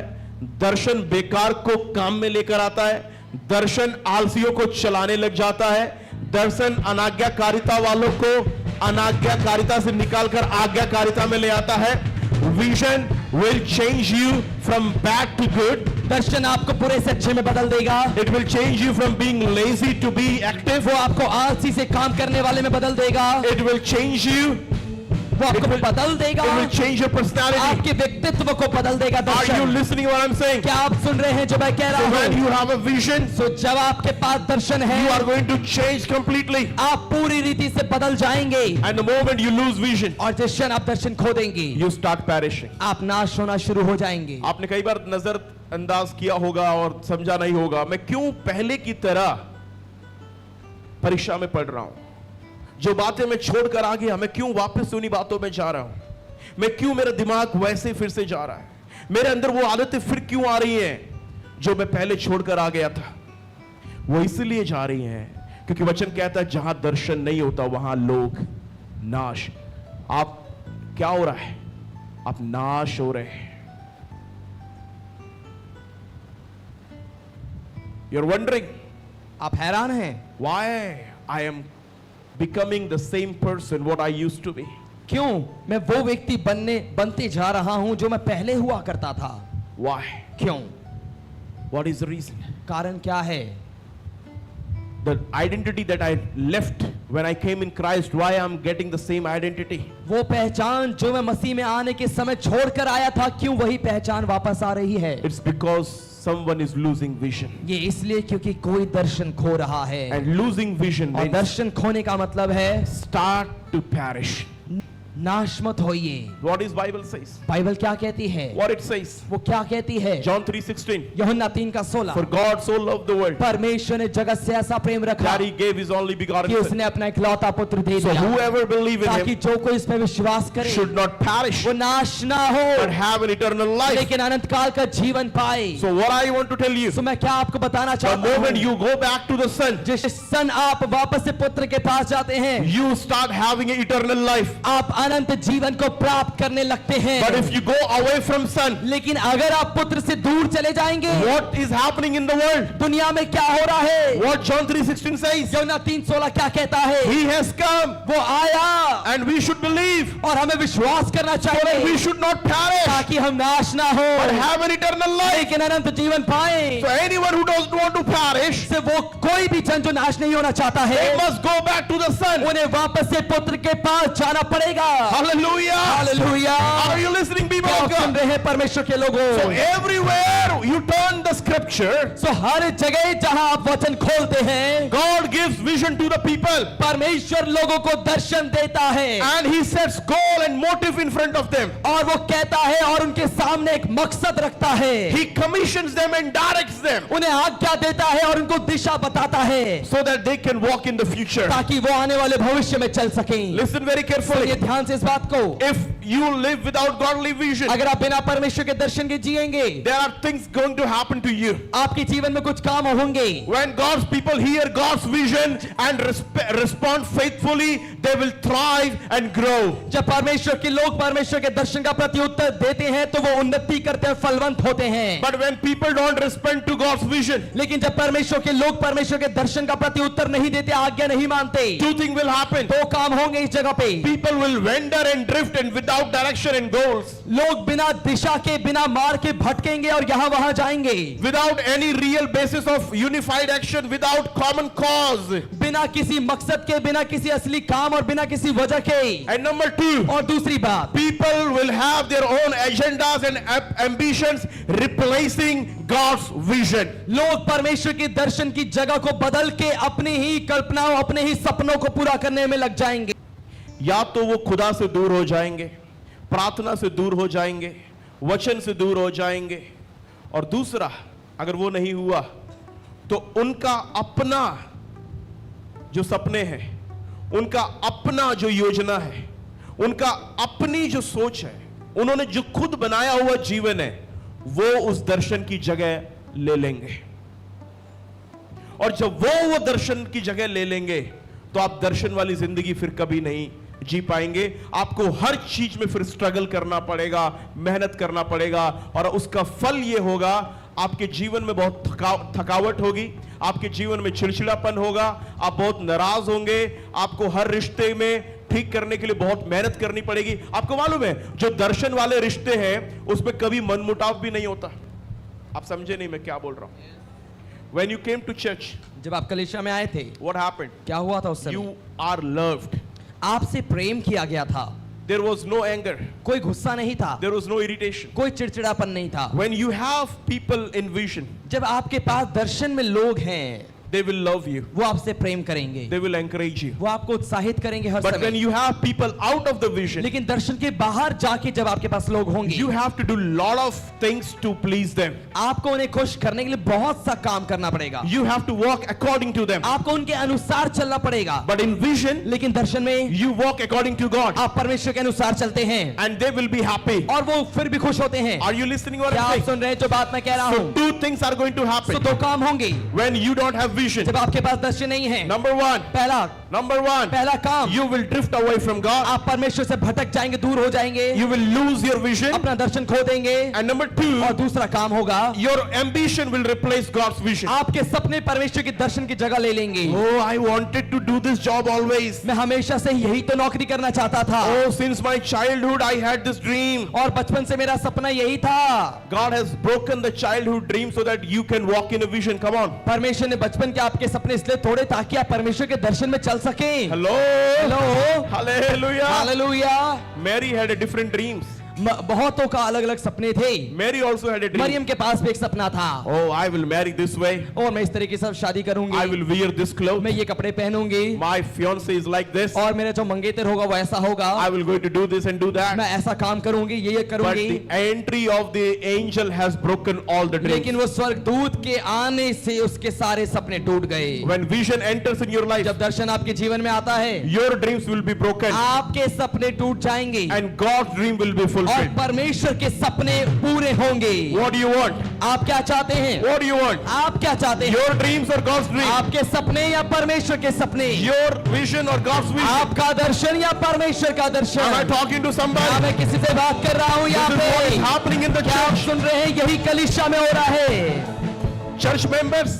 दर्शन बेकार को काम में लेकर आता है, दर्शन आलसियों को चलाने लग जाता है, दर्शन अनाज्ञाकारिता वालों को अनाज्ञाकारिता से निकालकर आज्ञाकारिता में ले आता है। Vision will change you from bad to good. दर्शन आपको बुरे से अच्छे में बदल देगा। It will change you from being lazy to be active. वो आपको आलसी से काम करने वाले में बदल देगा। It will change you. वो आपको बदल देगा। It will change your personality. आपके व्यक्तित्व को बदल देगा Are you Darshan. listening what I'm saying? क्या आप सुन रहे हैं जो मैं कह So रहा when हूँ? you have a vision, तो जब आपके पास दर्शन you है, are going to change completely. आप पूरी रीति से बदल जाएंगे And the moment you lose vision, और जिस क्षण आप दर्शन खो देंगे, you start perishing. आप नाश होना शुरू हो जाएंगे। आपने कई बार नजर अंदाज किया होगा और समझा नहीं होगा, मैं क्यों पहले की तरह परीक्षा में पढ़ रहा हूं, जो बातें मैं छोड़कर आ गया मैं क्यों वापस उन्हीं बातों में जा रहा हूं, मैं क्यों मेरा दिमाग वैसे फिर से जा रहा है, मेरे अंदर वो आदतें फिर क्यों आ रही हैं जो मैं पहले छोड़कर आ गया था। वो इसलिए जा रही हैं क्योंकि वचन कहता है जहां दर्शन नहीं होता वहां लोग नाश। आप क्या हो रहा है? आप नाश हो रहे हैं। You're wondering आप हैरान हैं why I am becoming the same person what I used to be. क्यों मैं वो व्यक्ति बनते जा रहा हूं जो मैं पहले हुआ करता था। Why? क्यों? What is the reason? कारण क्या है? The identity that I left when I came in Christ, why I'm getting the same identity? वो पहचान जो मैं मसीह में आने के समय छोड़कर आया था, क्यों वही पहचान वापस आ रही है? It's because someone is losing vision. ये इसलिए क्योंकि कोई दर्शन खो रहा है। And losing vision और means दर्शन खोने का मतलब है start to perish. नाश मत होइए। What is Bible says? Bible क्या कहती है? What it says? वो क्या कहती है? John 3:16. यूहन्ना 3:16। For God so loved the world परमेश्वर ने जगत से ऐसा प्रेम रखा that he gave his only कि begotten son. उसने अपना इकलौता पुत्र दे So दिया whoever believe in ताकि him जो कोई इस पे विश्वास करे should not perish वो नाश ना हो but have an eternal life. लेकिन अनंत काल का जीवन पाए। So what I want to tell you, तो मैं क्या आपको बताना the चाहता moment हूँ, you go back to the Son, जिस सन आप वापस से पुत्र के पास जाते हैं, you start having an eternal life. आप अनंत जीवन को प्राप्त करने लगते हैं। But if you go away from Son, लेकिन अगर आप पुत्र से दूर चले जाएंगे, what is happening in the world? दुनिया में क्या हो रहा है? What John 3:16 says? यूहन्ना 3:16 क्या कहता है? He has come वो आया and we should believe और हमें विश्वास करना so that we चाहिए should not perish ताकि हम नाश ना हो but have an eternal life. लेकिन अनंत जीवन पाए। So anyone who doesn't want to perish, से वो कोई भी जन जो नाश नहीं होना चाहता है, they must go back to the Son. उन्हें वापस से पुत्र के पास जाना पड़ेगा। Hallelujah. Hallelujah. Are you listening, people क्या of आप सुन God? रहे हैं परमेश्वर के लोगों? So everywhere you turn, the scripture, सो हर जगह जहां आप वचन खोलते हैं, God gives vision to the people. परमेश्वर लोगों को दर्शन देता है And he sets goal and motive in front of them. और वो कहता है और उनके सामने एक मकसद रखता है, He commissions them and directs them उन्हें आज्ञा देता है और उनको दिशा बताता है so that they can walk in the future. ताकि वो आने वाले भविष्य में चल सकें। Listen very ये carefully. ध्यान से इस बात को, If you live without godly vision, अगर आप बिना परमेश्वर के दर्शन के जिएंगे, there are things going to happen to you. आपके जीवन में कुछ काम होंगे। When God's people hear God's vision and respond faithfully, they will thrive and grow. जब परमेश्वर के लोग परमेश्वर के दर्शन का प्रत्युत्तर देते हैं तो वो उन्नति करते हैं, फलवंत होते हैं। But when people don't respond to God's vision, लेकिन जब परमेश्वर के लोग परमेश्वर के दर्शन का प्रत्युत्तर नहीं देते, आज्ञा नहीं मानते, two things will happen. दो काम होंगे इस जगह पे। People will wander and drift and without direction and goals. लोग बिना दिशा के, बिना मार्ग के भटकेंगे और यहाँ वहां जाएंगे, Without any real basis of unified action, without common cause. बिना किसी मकसद के, बिना किसी असली काम और बिना किसी वजह के। And number two, और दूसरी बात, people will have their own agendas and ambitions replacing God's vision. लोग परमेश्वर के दर्शन की जगह को बदल के अपनी ही कल्पनाओं, अपने ही सपनों को पूरा करने में लग जाएंगे। या तो वो खुदा से दूर हो जाएंगे, प्रार्थना से दूर हो जाएंगे, वचन से दूर हो जाएंगे, और दूसरा अगर वो नहीं हुआ तो उनका अपना जो सपने हैं, उनका अपना जो योजना है, उनका अपनी जो सोच है, उन्होंने जो खुद बनाया हुआ जीवन है, वो उस दर्शन की जगह ले लेंगे। और जब वो दर्शन की जगह ले लेंगे तो आप दर्शन वाली जिंदगी फिर कभी नहीं जी पाएंगे। आपको हर चीज में फिर स्ट्रगल करना पड़ेगा, मेहनत करना पड़ेगा, और उसका फल ये होगा, आपके जीवन में बहुत थकावट होगी, आपके जीवन में चिड़चिड़ापन होगा, आप बहुत नाराज होंगे, आपको हर रिश्ते में ठीक करने के लिए बहुत मेहनत करनी पड़ेगी। आपको मालूम है जो दर्शन वाले रिश्ते हैं उसमें कभी मनमुटाव भी नहीं होता। आप समझे नहीं मैं क्या बोल रहा हूं? When you came to church, जब आप कलीसिया में आए थे, what happened? क्या हुआ था उस समय? You are loved. आपसे प्रेम किया गया था, There was no anger. कोई गुस्सा नहीं था, There was no irritation. कोई चिड़चिड़ापन नहीं था। When you have people in vision, जब आपके पास दर्शन में लोग हैं, they will love you. वो आपसे प्रेम करेंगे, They will encourage you. वो आपको उत्साहित करेंगे हर But when समय। you have people out of the vision, लेकिन दर्शन के बाहर जाके जब आपके पास लोग होंगे, you have to do lot of things to please them. आपको उन्हें खुश करने के लिए बहुत सा काम करना पड़ेगा, You have to walk according to them. आपको उनके अनुसार चलना पड़ेगा। But in vision, लेकिन दर्शन में you walk according to God, आप परमेश्वर के अनुसार चलते हैं and they will be happy. और वो फिर भी खुश होते हैं। Are you listening what क्या I'm आप saying? सुन रहे हैं जो बात मैं कह रहा So हूँ? two things are going to तो happen दो काम होंगे when you don't have vision. जब आपके पास दर्शन नहीं है। Number one, पहला काम, you will drift away from God. आप परमेश्वर से भटक जाएंगे, दूर हो जाएंगे, You will lose your vision. अपना दर्शन खो देंगे। And number two, और दूसरा काम होगा, your ambition will replace God's vision. आपके सपने परमेश्वर के दर्शन की जगह ले लेंगे। Oh, I wanted to do this job always. मैं हमेशा से यही तो नौकरी करना चाहता था, Oh, since my childhood I had this dream. और बचपन से मेरा सपना यही था। God has broken the childhood dream so that you can walk in a vision. Come on. परमेश्वर ने बचपन के आपके सपने इसलिए तोड़े ताकि आप परमेश्वर के दर्शन में चल सकें। Hello. Hello, Hallelujah. Hallelujah. Mary had a different dreams. बहुतों का अलग अलग सपने थे। Mary also had a dream. Maryam के पास भी एक सपना था, Oh, I will marry this way. और मैं इस तरीके से शादी करूंगी, I will wear this clothes. मैं ये कपड़े पहनूंगी, My fiance is like this. और मेरा जो मंगेतर होगा वो ऐसा होगा, I will going to do this and do that. मैं ऐसा काम करूंगी, ये But करूंगी। the entry of the angel has broken all the लेकिन dreams. वो स्वर्गदूत के आने से उसके सारे सपने टूट गए। When vision enters in your life, जब दर्शन आपके जीवन में आता है, your dreams will be broken आपके सपने टूट जाएंगे and God's dream will be और fulfilled. परमेश्वर के सपने पूरे होंगे। What do you want? आप क्या चाहते हैं? What do you want? आप क्या चाहते हैं? Your dreams or God's dream? आपके सपने या परमेश्वर के सपने? Your vision or God's vision? आपका दर्शन या परमेश्वर का Am I Darshan? talking to क्या somebody? मैं किसी से बात कर रहा हूँ This यहाँ is what is पे? happening in the क्या आप church. सुन रहे हैं? यही कलीसिया में हो रहा है। Church members,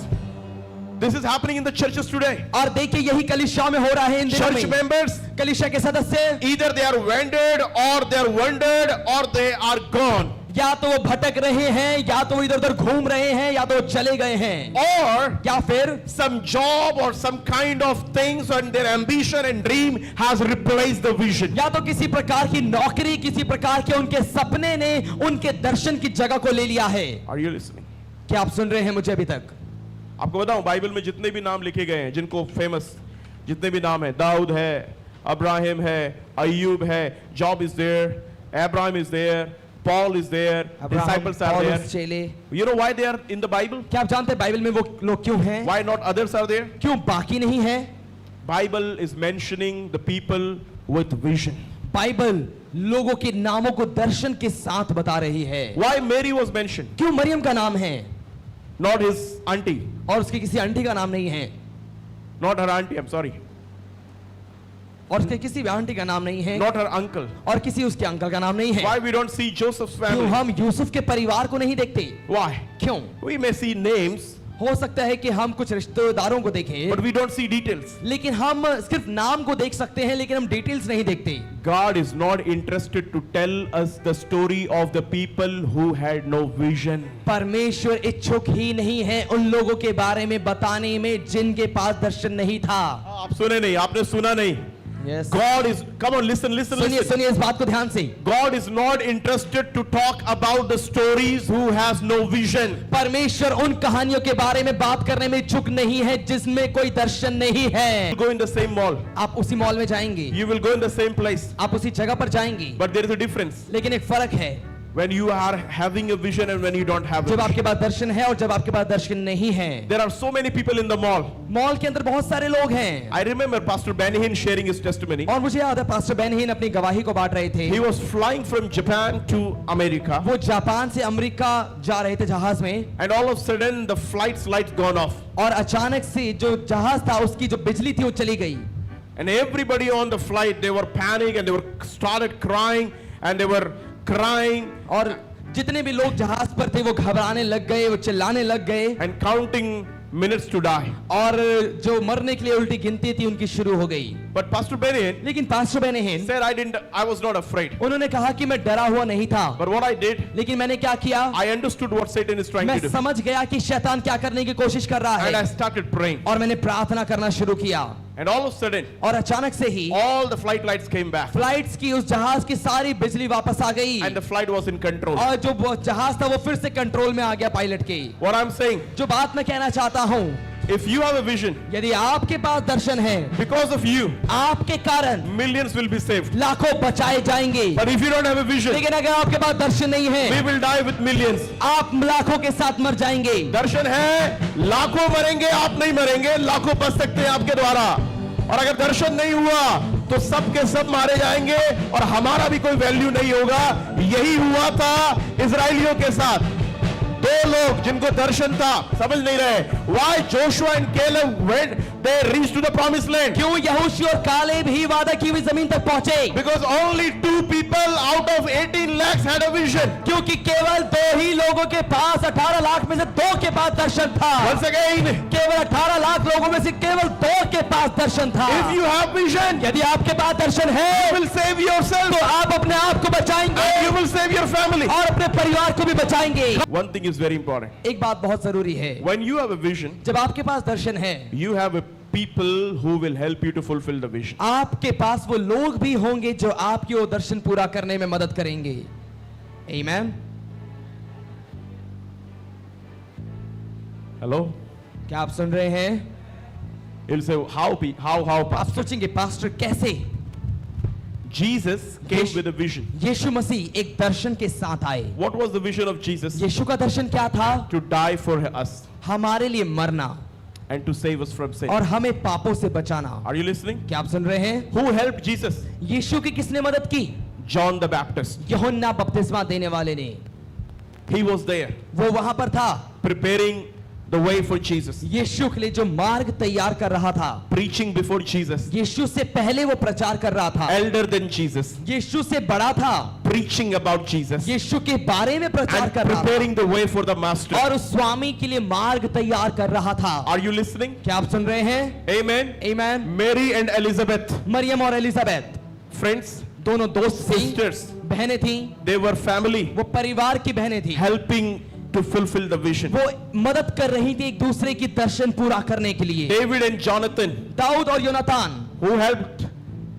this is happening in the churches today. और देखिए यही कलीसिया में हो रहा है इन दिनों Church में। members, कलीसिया के सदस्य either they are wandered or they are wandered or they are gone. या तो वो भटक रहे हैं, या तो वो इधर उधर घूम रहे हैं, या तो वो चले गए हैं, Or या फिर some job or some kind of things and their ambition and dream has replaced the vision. या तो किसी प्रकार की नौकरी, किसी प्रकार के उनके सपने ने उनके दर्शन की जगह को ले लिया है। Are you listening? क्या आप सुन रहे हैं मुझे अभी तक? आपको बताऊं, बाइबल में जितने भी नाम लिखे गए हैं, जिनको फेमस जितने भी नाम है, दाऊद है, अब्राहिम है, अय्यूब है, Job is there, Abraham is there, Paul is there, disciples are पौलुस, देयर. चेले। You know why they are in the Bible? क्या आप जानते हैं बाइबल में वो लोग क्यों हैं? Why not others are there? क्यों बाकी नहीं है? Bible is mentioning the people with vision. Bible लोगों के नामों को दर्शन के साथ बता रही है। Why Mary was mentioned? क्यों मरियम का नाम है Not his auntie. और उसकी किसी आंटी का नाम नहीं है, Not her auntie, I'm sorry. और उसके किसी भी आंटी का नाम नहीं है, Not her uncle. और किसी उसके अंकल का नाम नहीं है। Why we don't see Joseph's क्यों family? हम यूसुफ के परिवार को नहीं देखते? Why? क्यों? We may see names, हो सकता है कि हम कुछ रिश्तेदारों को देखें, but we don't see details. लेकिन हम सिर्फ नाम को देख सकते हैं, लेकिन हम डिटेल्स नहीं देखते। God is not interested to tell us the story of the people who had no vision. परमेश्वर इच्छुक ही नहीं है उन लोगों के बारे में बताने में जिनके पास दर्शन नहीं था। आप सुने नहीं, आपने सुना नहीं. Yes. God is, come on, listen. सुनिए सुनिए इस बात को ध्यान से। God is not interested to talk about the stories who has no vision. परमेश्वर उन कहानियों के बारे में बात करने में इच्छुक नहीं है जिसमें कोई दर्शन नहीं है। You go in the same mall. आप उसी मॉल में जाएंगे, You will go in the same place. आप उसी जगह पर जाएंगे, But there is a difference लेकिन एक फर्क है when you are having a vision and when you don't have a जब vision. आपके पास दर्शन है और जब आपके पास दर्शन नहीं है। There are so many people in the mall. Mall के अंदर बहुत सारे लोग हैं। I remember Pastor Benny Hinn sharing his testimony. और मुझे याद है पास्टर बेन हिन अपनी गवाही को बांट रहे थे। He was flying from Japan to America, वो जापान से अमेरिका जा रहे थे जहाज में, and all of a sudden the flight's lights gone off, और अचानक से जो जहाज था उसकी जो बिजली थी वो चली गई, and everybody on the flight, they were panic and they were started crying and they were crying और जितने भी लोग जहाज पर थे वो घबराने लग गए, वो चिल्लाने लग गए, and counting minutes to die. और जो मरने के लिए उल्टी गिनती थी उनकी शुरू हो गई। But Pastor Benny Hinn लेकिन पास्टर बेन हिन said, I was not afraid. उन्होंने कहा कि मैं डरा हुआ नहीं था, But what I did, लेकिन मैंने क्या किया, I understood what Satan is trying मैं to do. समझ गया कि शैतान क्या करने की कोशिश कर रहा And I है, started praying. और मैंने प्रार्थना करना शुरू किया, And all of a sudden, और अचानक से ही all the flight lights came back. Flights की उस जहाज की सारी बिजली वापस आ गई, And the flight was in control. और जो वो जहाज था वो फिर से कंट्रोल में आ गया पायलट के। What I'm saying, जो बात मैं कहना चाहता हूँ, if you have a vision, यदि आपके पास दर्शन है, because of you, आपके कारण millions will be saved. लाखों बचाए जाएंगे। But if you don't have a vision, लेकिन अगर आपके पास दर्शन नहीं we है, will die with millions. आप लाखों के साथ मर जाएंगे। दर्शन है, लाखों मरेंगे, आप नहीं मरेंगे, लाखों बच सकते हैं आपके द्वारा। और अगर दर्शन नहीं हुआ तो सब के सब मारे जाएंगे और हमारा भी कोई वैल्यू नहीं होगा। यही हुआ था इजराइलियों के साथ। दो लोग जिनको दर्शन था, समझ नहीं रहे। Why Joshua and Caleb went, they reached to the promised land? क्यों यहोशू और कालेब ही वादा की हुई जमीन तक पहुंचे? Because only 2 people out of 18 lakhs had a vision. क्योंकि केवल 2 ही लोगों के पास 18 लाख में से 2 के पास दर्शन था। Once again, केवल 18 लाख लोगों में से केवल 2 के पास दर्शन था। if you have vision, यदि आपके पास दर्शन है you will save yourself तो आप अपने आप को बचाएंगे and you will save your family. और अपने परिवार को भी बचाएंगे। One thing is very important. एक बात बहुत जरूरी है, When you have a vision, जब आपके पास दर्शन है, you have a people who will help you to fulfill the vision. आपके पास वो लोग भी होंगे जो आपकी वो दर्शन पूरा करने में मदद करेंगे। आमीन। Hello? क्या आप सुन रहे हैं? You'll say, how, आप pastor? सोचेंगे पास्टर कैसे? Jesus came with a vision. यीशु मसीह एक दर्शन के साथ आए। What was the vision of Jesus? यीशु का दर्शन क्या था? To die for us हमारे लिए मरना and to save us from sin. और हमें पापों से बचाना। Are you listening? क्या आप सुन रहे हैं? Who helped Jesus? यीशु की किसने मदद की? John the Baptist. यूहन्ना बपतिस्मा देने वाले ने। He was there वो वहां पर था, preparing the way for Jesus, यीशु के लिए जो मार्ग तैयार कर रहा था। preaching before Jesus, यीशु से पहले वो प्रचार कर रहा था, elder than Jesus, यीशु से बड़ा था, preaching about Jesus, यीशु के बारे में प्रचार and कर रहा था preparing the way for the master. और उस स्वामी के लिए मार्ग तैयार कर रहा था। Are you listening? क्या आप सुन रहे हैं? Amen. आमीन। Mary and Elizabeth, मरियम और एलिजाबेथ friends, दोनों दोस्त थी, sisters, बहनें थी, they were family, वो परिवार की बहनें थी, helping to fulfill the vision. वो मदद कर रही थी एक दूसरे की दर्शन पूरा करने के लिए। David and Jonathan, दाऊद और योनातान, who helped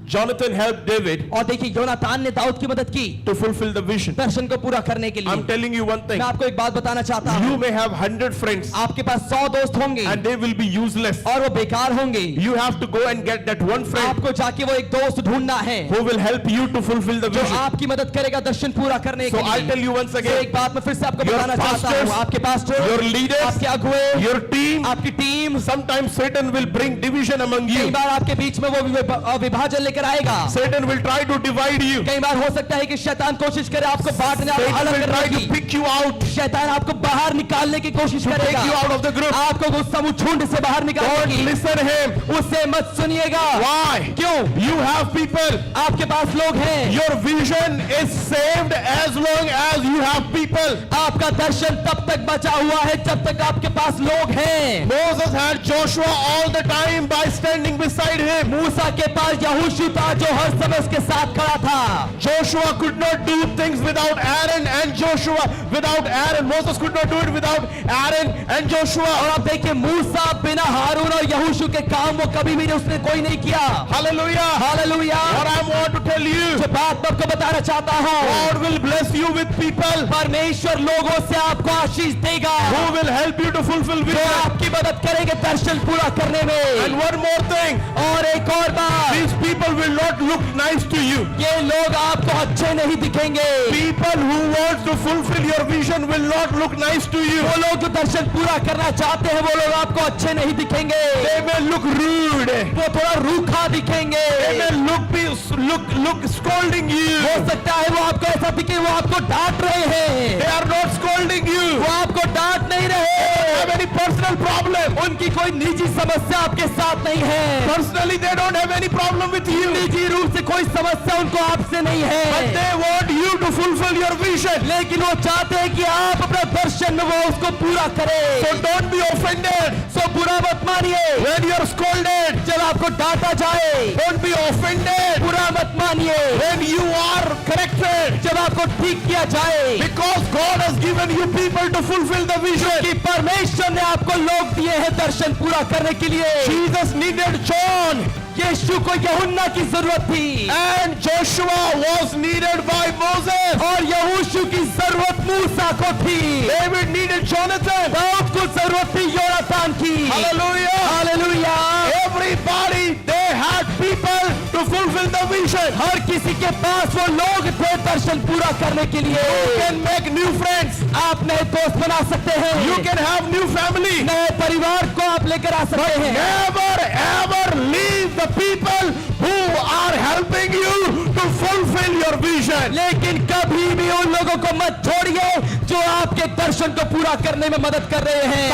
Jonathan helped David और देखिए योनातान ने दाऊद की मदद की to fulfill the vision. दर्शन को पूरा करने के लिए। I'm telling you one thing. मैं आपको एक बात बताना चाहता हूँ, You may have 100 friends आपके पास 100 दोस्त होंगे and they will be useless. और वो बेकार होंगे। You have to go and get that one friend आपको जाके वो एक दोस्त ढूंढना है who will help you to fulfill the जो vision. आपकी मदद करेगा दर्शन पूरा करने So के I'll tell लिए। you once तो again, एक बात मैं फिर से आपको Your बताना चाहता pastors, हूँ, आपके पास्टर, your leaders, आपके अगुए, your team, आपकी team, sometimes Satan will bring division among कई you. बार आपके बीच में वो विभाजन लेकर आएगा। Satan will try to divide you. कई बार हो सकता है कि शैतान कोशिश करे आपको बांटने और Satan अलग will try करने to की। pick you out, शैतान आपको बाहर निकालने की कोशिश to take करेगा, you out of the group. आपको वो समूह झुंड से बाहर Don't निकालने की। listen him. उससे मत सुनिएगा। Why? क्यों? You have people. आपके पास लोग हैं। Your vision is saved as long as you have people. आपका दर्शन तब तक बचा हुआ है जब तक आपके पास लोग हैं। Moses had Joshua all the time by standing beside him. मूसा के पास यहोशू था जो हर समय उसके साथ खड़ा था। Joshua could not do things without Aaron and Joshua. Without Aaron, Moses could not do it without Aaron and Joshua. और आप देखिए मूसा बिना हारून और यहोशू के काम वो कभी भी उसने कोई नहीं किया। Hallelujah. Hallelujah. What I want to tell you, जो बात मैं आपको बताना चाहता हूँ, God will bless you with people परमेश्वर लोगों से आपको आशीष देगा who will help you to fulfill जो vision. आपकी मदद करेंगे दर्शन पूरा करने में। And one more thing, और एक और बात, these people will not look nice to you. ये लोग आपको अच्छे नहीं दिखेंगे। People who want to fulfill your vision will not look nice to you. वो लोग जो दर्शन पूरा करना चाहते हैं वो लोग आपको अच्छे नहीं दिखेंगे। They may look rude. वो थोड़ा रूखा दिखेंगे। They may look scolding you. हो सकता है वो आपको ऐसा दिखे वो आपको डांट रहे हैं। They are not scolding you. वो आपको डांट नहीं They रहे। don't have any personal problem. उनकी कोई निजी समस्या आपके साथ नहीं है। Personally, they don't have any problem with you. निजी रूप से कोई समस्या उनको आपसे नहीं But है, they want you to fulfill your vision. लेकिन वो चाहते हैं कि आप अपना दर्शन में वो उसको पूरा करें। So don't be offended सो बुरा मत मानिए when you're scolded. जब आपको डांटा जाए, Don't be offended बुरा मत मानिए when you are corrected. जब आपको ठीक किया जाए, Because God has given you people to fulfill the vision. कि परमेश्वर ने आपको लोग दिए हैं दर्शन पूरा करने के लिए। Jesus needed John यीशु को यूहन्ना की जरूरत थी and Joshua was needed by Moses. और यहोशू की जरूरत मूसा को थी। David needed Jonathan. दाऊद को जरूरत थी योनातान की। Hallelujah. Hallelujah. Everybody, they had people to fulfill the vision. हर किसी के पास वो लोग थे दर्शन पूरा करने के लिए। You can make new friends. आप नए दोस्त बना सकते हैं, You can have new family. नए परिवार को आप लेकर आ सकते हैं, Never ever leave the people who are helping you to fulfill your vision. लेकिन कभी भी उन लोगों को मत छोड़िए जो आपके दर्शन को पूरा करने में मदद कर रहे हैं।